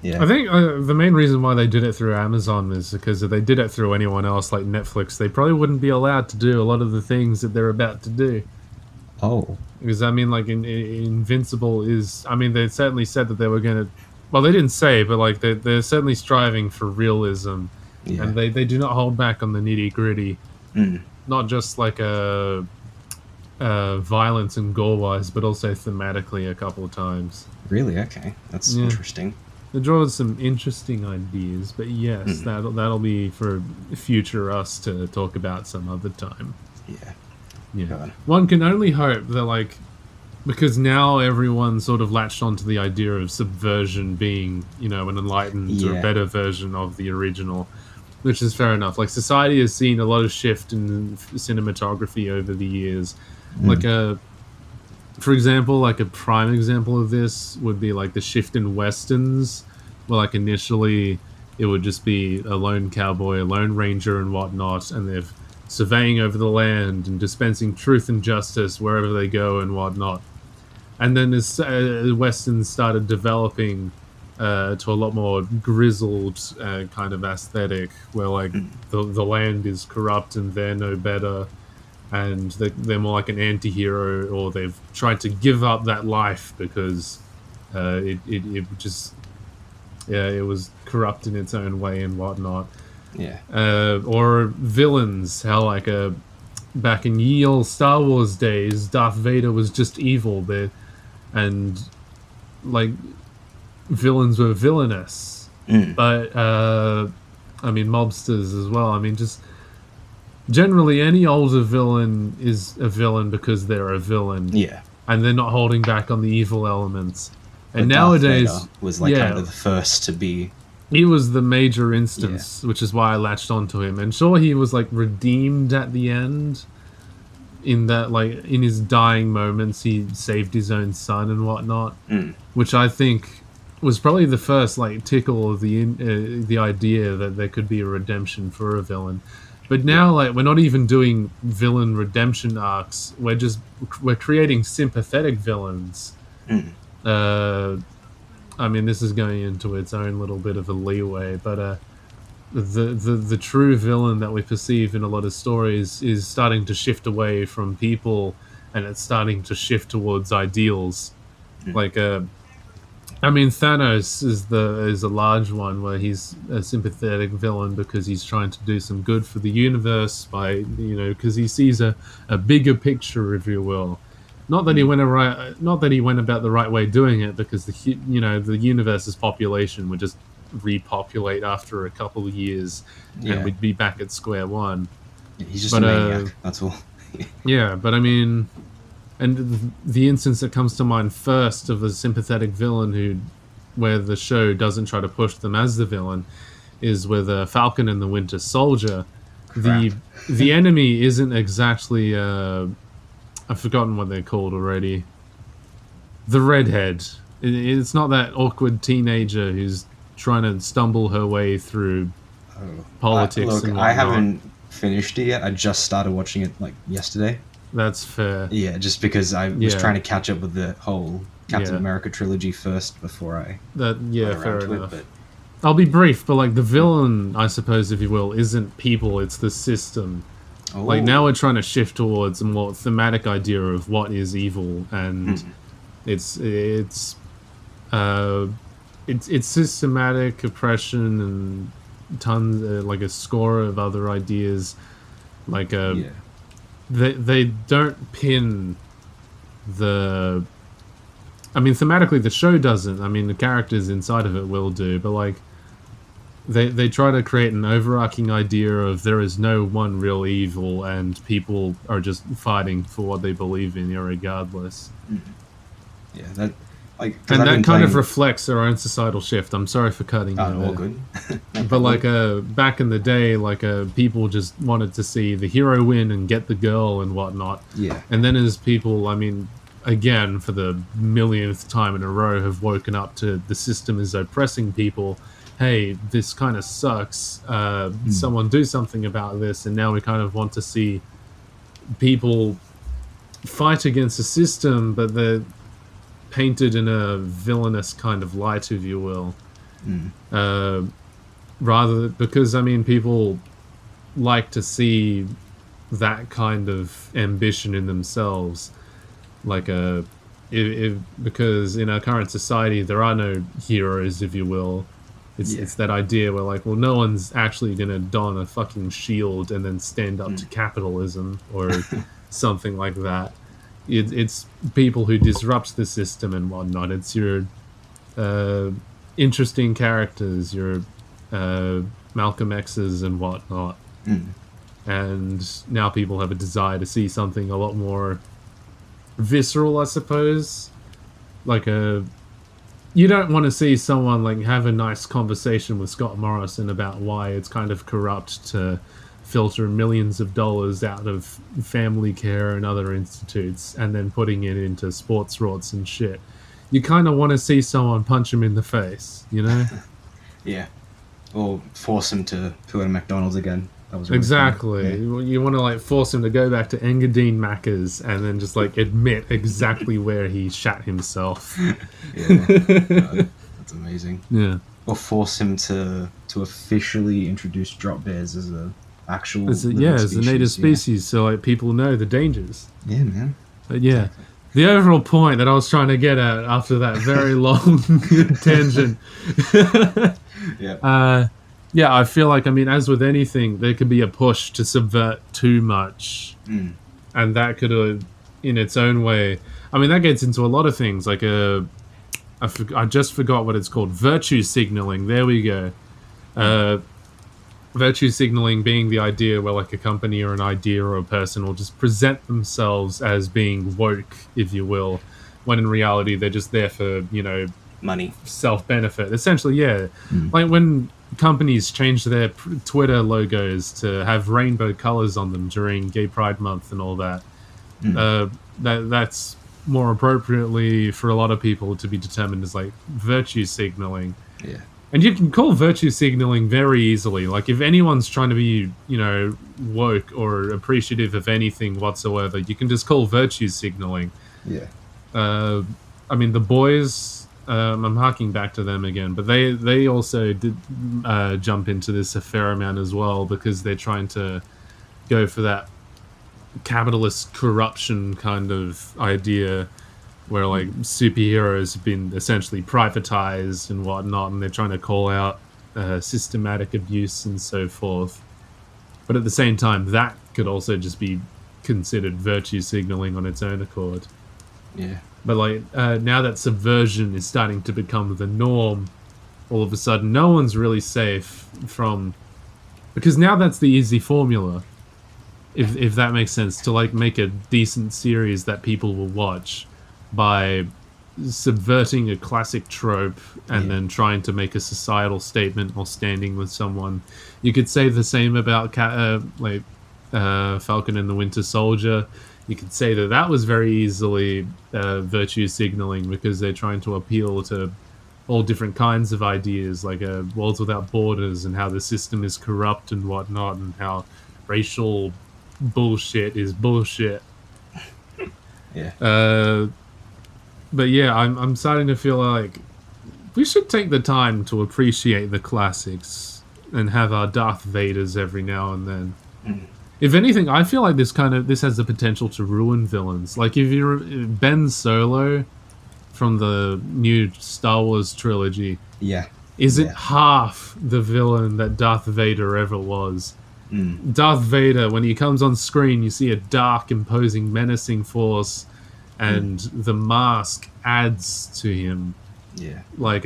Yeah. I think the main reason why they did it through Amazon is because if they did it through anyone else like Netflix, they probably wouldn't be allowed to do a lot of the things that they're about to do. Oh. Because, I mean, like, Invincible is... I mean, they certainly said that they were going to... Well, they didn't say, but, like, they're certainly striving for realism. Yeah. And they do not hold back on the nitty-gritty. Not just, like, violence and gore-wise, but also thematically a couple of times. Really? Okay. That's interesting. They draw some interesting ideas, but yes, that'll be for future us to talk about some other time. Yeah. God. One can only hope that, like, because now everyone sort of latched onto the idea of subversion being, an enlightened or better version of the original, which is fair enough. Like, society has seen a lot of shift in cinematography over the years. Like for example, like a prime example of this would be like the shift in westerns, where like initially it would just be a lone cowboy, a lone ranger and whatnot, and they're surveying over the land and dispensing truth and justice wherever they go and whatnot. And then as westerns started developing to a lot more grizzled kind of aesthetic, where like the land is corrupt and they're no better. and they're more like an anti-hero, or they've tried to give up that life because it just it was corrupt in its own way and whatnot. Yeah. Or villains, how like back in ye old Star Wars days, Darth Vader was just evil there, and like villains were villainous. But I mean mobsters as well. I mean, just generally any older villain is a villain because they're a villain. Yeah. And they're not holding back on the evil elements. And But nowadays Darth Vader was like kind of the first to be. he was the major instance, which is why I latched onto him. And sure, he was like redeemed at the end, in that like in his dying moments, he saved his own son and whatnot, which I think was probably the first like tickle of the idea that there could be a redemption for a villain. But now, like, we're not even doing villain redemption arcs. We're creating sympathetic villains. I mean, this is going into its own little bit of a leeway, but the true villain that we perceive in a lot of stories is starting to shift away from people, and it's starting to shift towards ideals. Like, I mean, Thanos is a large one where he's a sympathetic villain because he's trying to do some good for the universe by, because he sees a bigger picture, if you will. Not that he went about the right way doing it, because the universe's population would just repopulate after a couple of years, and we'd be back at square one. Yeah, he's just a maniac. That's all. Yeah, but I mean, and the instance that comes to mind first of a sympathetic villain where the show doesn't try to push them as the villain, is with Falcon and the Winter Soldier. Crap. The enemy isn't exactly I've forgotten what they're called already. The redhead. It's not that awkward teenager who's trying to stumble her way through politics. Look, and whatnot. I haven't finished it yet. I just started watching it like yesterday. That's fair. Yeah, just because I was trying to catch up with the whole Captain America trilogy first before I fair to enough. it. I'll be brief, but like the villain, I suppose, if you will, isn't people, it's the system. Oh. Like now we're trying to shift towards a more thematic idea of what is evil, and it's systematic oppression and tons like a score of other ideas. Like they don't pin the. I mean, thematically the show doesn't. I mean, the characters inside of it will do, but like. They try to create an overarching idea of there is no one real evil, and people are just fighting for what they believe in, irregardless. Yeah, that and that kind of reflects our own societal shift. I'm sorry for cutting you. All good. But like back in the day, like people just wanted to see the hero win and get the girl and whatnot. Yeah. And then as people, I mean, again for the millionth time in a row, have woken up to the system is oppressing people. Hey, this kind of sucks. Someone do something about this. And now we kind of want to see people fight against the system, but they're painted in a villainous kind of light, if you will. Because, I mean, people like to see that kind of ambition in themselves. Like, because in our current society, there are no heroes, if you will. It's that idea where, like, well, no one's actually going to don a fucking shield and then stand up to capitalism or something like that. It's people who disrupt the system and whatnot. It's your interesting characters, your Malcolm X's and whatnot. And now people have a desire to see something a lot more visceral, I suppose. Like you don't want to see someone like have a nice conversation with Scott Morrison about why it's kind of corrupt to filter millions of dollars out of family care and other institutes and then putting it into sports rorts and shit. You kind of want to see someone punch him in the face, you know? Yeah. Or force him to put in McDonald's again. That was really exactly. Yeah. You want to like force him to go back to Engadine Macca's and then just like admit exactly where he shat himself. That's amazing. Yeah. Or force him to officially introduce drop bears as a actual. As a native species, so like people know the dangers. Yeah, man. But yeah, the overall point that I was trying to get at after that very long tangent. Yeah, I feel like, I mean, as with anything, there could be a push to subvert too much, and that could, in its own way, I mean, that gets into a lot of things. Like I just forgot what it's called. Virtue signaling. There we go. Virtue signaling being the idea where like a company or an idea or a person will just present themselves as being woke, if you will, when in reality they're just there for, money, self-benefit. Essentially, yeah. Like when companies change their Twitter logos to have rainbow colors on them during Gay Pride Month and all that, that's more appropriately for a lot of people to be determined as like virtue signaling. Yeah. And you can call virtue signaling very easily. Like, if anyone's trying to be, woke or appreciative of anything whatsoever, you can just call virtue signaling. Yeah. I mean, the boys, I'm harking back to them again, but they also did jump into this a fair amount as well, because they're trying to go for that capitalist corruption kind of idea, where like superheroes have been essentially privatized and whatnot, and they're trying to call out systematic abuse and so forth. But at the same time, that could also just be considered virtue signaling on its own accord. Yeah. But like now that subversion is starting to become the norm, all of a sudden no one's really safe from, because now that's the easy formula, if that makes sense, to like make a decent series that people will watch by subverting a classic trope and then trying to make a societal statement or standing with someone. You could say the same about Falcon and the Winter Soldier. You could say that was very easily virtue signaling, because they're trying to appeal to all different kinds of ideas, like Worlds Without Borders, and how the system is corrupt and whatnot, and how racial bullshit is bullshit. Yeah. But yeah, I'm starting to feel like we should take the time to appreciate the classics and have our Darth Vaders every now and then. If anything, I feel like this has the potential to ruin villains. Like if Ben Solo from the new Star Wars trilogy, isn't half the villain that Darth Vader ever was. Darth Vader, when he comes on screen, you see a dark, imposing, menacing force, and the mask adds to him. Yeah. Like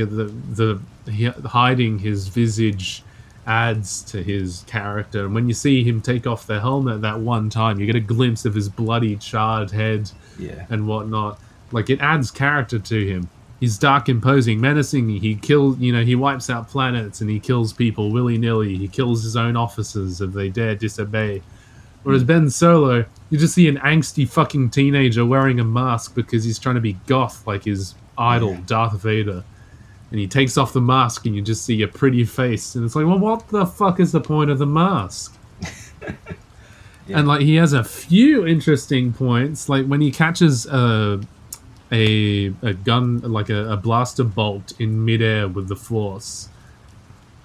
hiding his visage adds to his character. And when you see him take off the helmet that one time, you get a glimpse of his bloody, charred head and whatnot. Like, it adds character to him. He's dark, imposing, menacing. He kills, he wipes out planets and he kills people willy-nilly. He kills his own officers if they dare disobey. Whereas Ben Solo, you just see an angsty fucking teenager wearing a mask because he's trying to be goth like his idol, Darth Vader. And he takes off the mask and you just see a pretty face. And it's like, well, what the fuck is the point of the mask? And like, he has a few interesting points. Like when he catches a gun, like a blaster bolt in midair with the Force.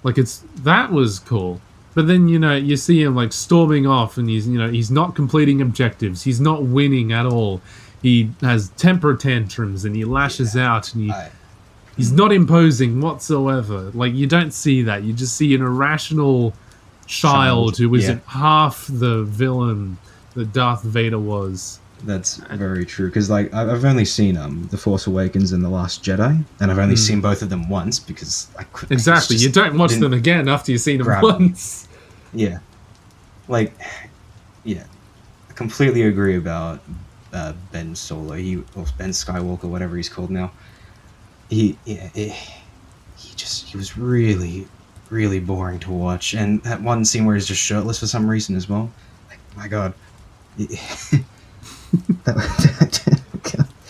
Like, that was cool. But then, you see him like storming off, and he's not completing objectives. He's not winning at all. He has temper tantrums and he lashes out, and he's not imposing whatsoever. Like, you don't see that. You just see an irrational child who isn't half the villain that Darth Vader was. That's very true, because like I've only seen The Force Awakens and The Last Jedi, and I've only seen both of them once because I couldn't. Exactly, you don't watch them again after you've seen them once. Yeah, I completely agree about Ben Solo. Or Ben Skywalker, whatever he's called now. He was really, really boring to watch, and that one scene where he's just shirtless for some reason as well. Like, my God.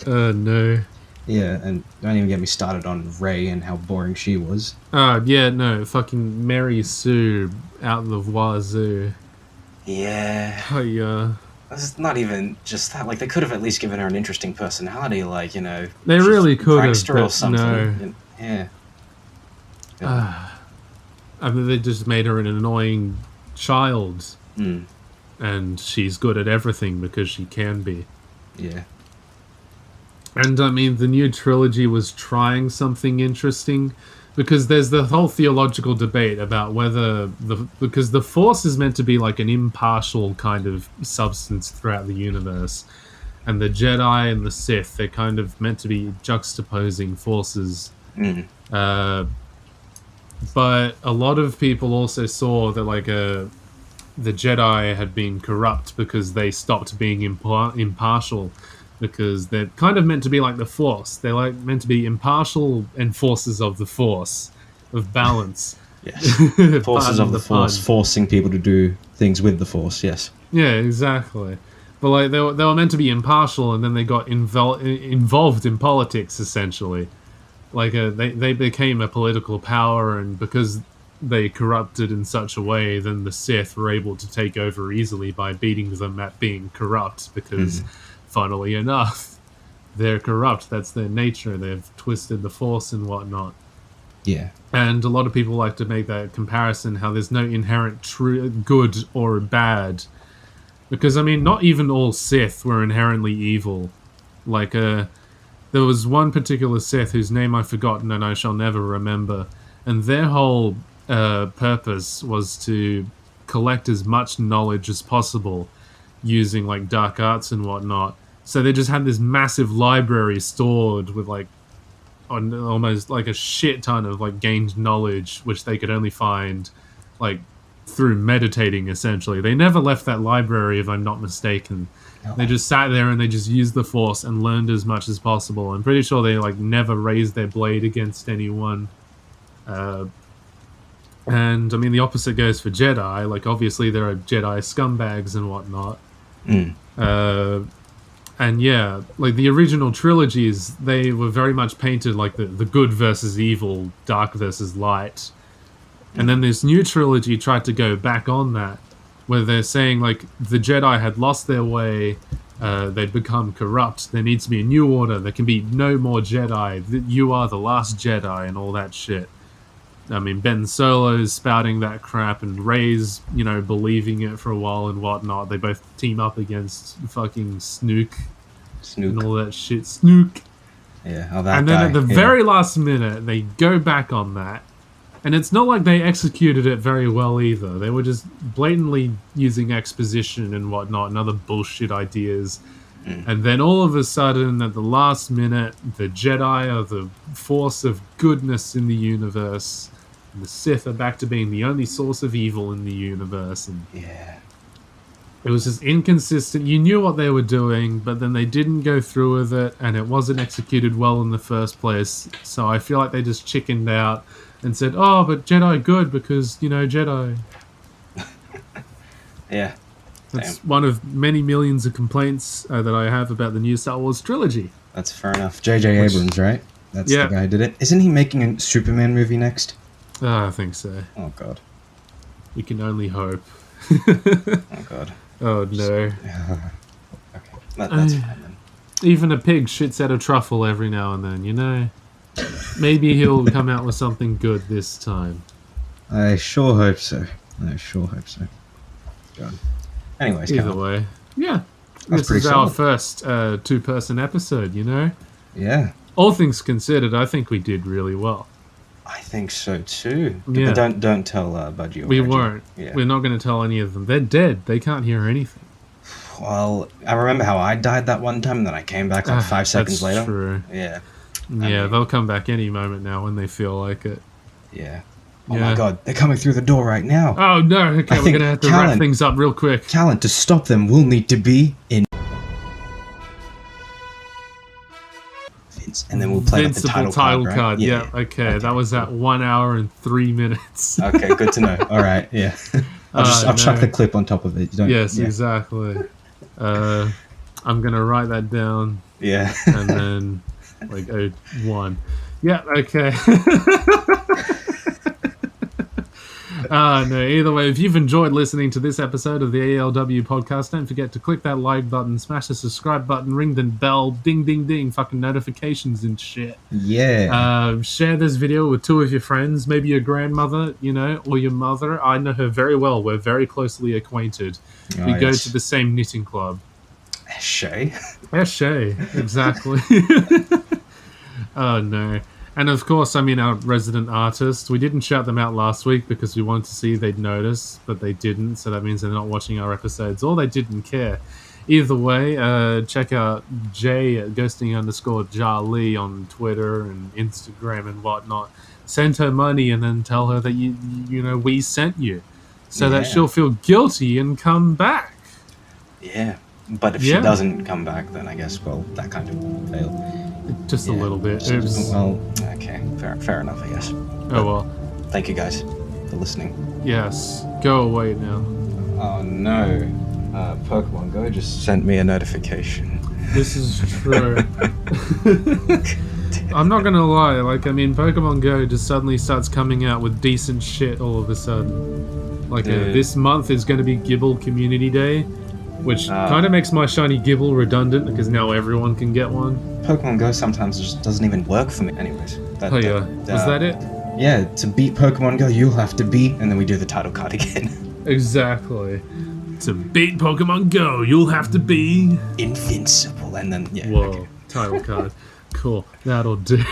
No. Yeah, and don't even get me started on Rey and how boring she was. Fucking Mary Sue out the wazoo. Yeah. Oh, yeah. It's not even just that. Like, they could have at least given her an interesting personality, like, They really could have, but or something. No. I mean, they just made her an annoying child And she's good at everything because she can be. Yeah. And I mean, the new trilogy was trying something interesting, because there's the whole theological debate about whether because the Force is meant to be like an impartial kind of substance throughout the universe, and the Jedi and the Sith, they're kind of meant to be juxtaposing forces. But a lot of people also saw that like the Jedi had been corrupt because they stopped being impartial, because they're kind of meant to be like the Force. They're like meant to be impartial enforcers of the Force, of balance. Yes. Forces of the Force, forcing people to do things with the Force, yes. Yeah, exactly. But like they were meant to be impartial, and then they got involved in politics, essentially. Like they became a political power, and because they corrupted in such a way, then the Sith were able to take over easily by beating them at being corrupt, because funnily enough, they're corrupt. That's their nature. They've twisted the Force and whatnot. Yeah. And a lot of people like to make that comparison, how there's no inherent good or bad. Because, I mean, not even all Sith were inherently evil. Like, there was one particular Sith whose name I've forgotten and I shall never remember. And their whole purpose was to collect as much knowledge as possible using, like, dark arts and whatnot. So they just had this massive library stored with, like, almost like a shit ton of, like, gained knowledge, which they could only find, like, through meditating, essentially. They never left that library, if I'm not mistaken. No. They just sat there and they just used the Force and learned as much as possible. I'm pretty sure they, like, never raised their blade against anyone. And, I mean, the opposite goes for Jedi. Like, obviously there are Jedi scumbags and whatnot. And yeah, like the original trilogies, they were very much painted like the good versus evil, dark versus light. And then this new trilogy tried to go back on that, where they're saying like the Jedi had lost their way, they'd become corrupt, there needs to be a new order, there can be no more Jedi, you are the last Jedi and all that shit. I mean, Ben Solo's spouting that crap, and Rey's, you know, believing it for a while and whatnot. They both team up against fucking Snook. And all that shit. Snook! Yeah, oh, that And then guy. at the very last minute, they go back on that. And it's not like they executed it very well either. They were just blatantly using exposition and whatnot and other bullshit ideas. And then all of a sudden, at the last minute, the Jedi are the force of goodness in the universe. And the Sith are back to being the only source of evil in the universe. And it was just inconsistent. You knew what they were doing, but then they didn't go through with it, and it wasn't executed well in the first place. So I feel like they just chickened out and said, oh, but Jedi good because, you know, Jedi. Yeah. That's one of many millions of complaints that I have about the new Star Wars trilogy. That's fair enough. J.J. Abrams, right? That's the guy who did it. Isn't he making a Superman movie next? I think so. Oh, God. We can only hope. Oh, God. Oh, no. Okay. That's fine, then. Even a pig shits out a truffle every now and then, you know? Maybe he'll come out with something good this time. I sure hope so. God. Anyways, either way. Yeah. That's this is solid. our first two-person episode, you know? Yeah. All things considered, I think we did really well. I think so too. Yeah. But don't tell Budgie or We Reggie. won't. Yeah. We're not going to tell any of them. They're dead. They can't hear anything. Well, I remember how I died that one time, and then I came back like 5 seconds later. That's true. Yeah. Yeah, they'll come back any moment now when they feel like it. Yeah. Oh my God, they're coming through the door right now. Oh no, okay, we're going to have to wrap things up real quick. Calan, to stop them, we'll need to be in. And then we'll play like the Invincible title card, right? Yeah, okay, that was at 1 hour and 3 minutes. Okay, good to know. All right, yeah. I'll chuck the clip on top of it. Exactly. I'm going to write that down. Yeah. And then, like, 01. Yeah, okay. No, either way, if you've enjoyed listening to this episode of the ALW podcast, don't forget to click that like button, smash the subscribe button, ring the bell, ding, ding, ding, fucking notifications and shit. Yeah. Share this video with 2 of your friends, maybe your grandmother, or your mother. I know her very well. We're very closely acquainted. We go to the same knitting club. Shay. Exactly. Oh, no. And of course, our resident artists, we didn't shout them out last week because we wanted to see if they'd notice, but they didn't, so that means they're not watching our episodes, or they didn't care. Either way, check out Jay at ghosting_Jarlee on Twitter and Instagram and whatnot. Send her money and then tell her that we sent you, so that she'll feel guilty and come back. Yeah, but if she doesn't come back, then I guess, well, that kind of failed. Just a little bit. Oops. Well, okay, fair enough, I guess. Oh well. Thank you guys for listening. Yes. Go away now. Oh no. Pokemon Go just sent me a notification. This is true. I'm not gonna lie, Pokemon Go just suddenly starts coming out with decent shit all of a sudden. This month is gonna be Gibble Community Day, which kind of makes my shiny Gibble redundant because now everyone can get one. Pokemon Go sometimes just doesn't even work for me anyways. Was that it? Yeah, to beat Pokemon Go, you'll have to beat, and then we do the title card again. Exactly. To beat Pokemon Go, you'll have to be... Invincible, and then, Whoa, title card. Cool, that'll do.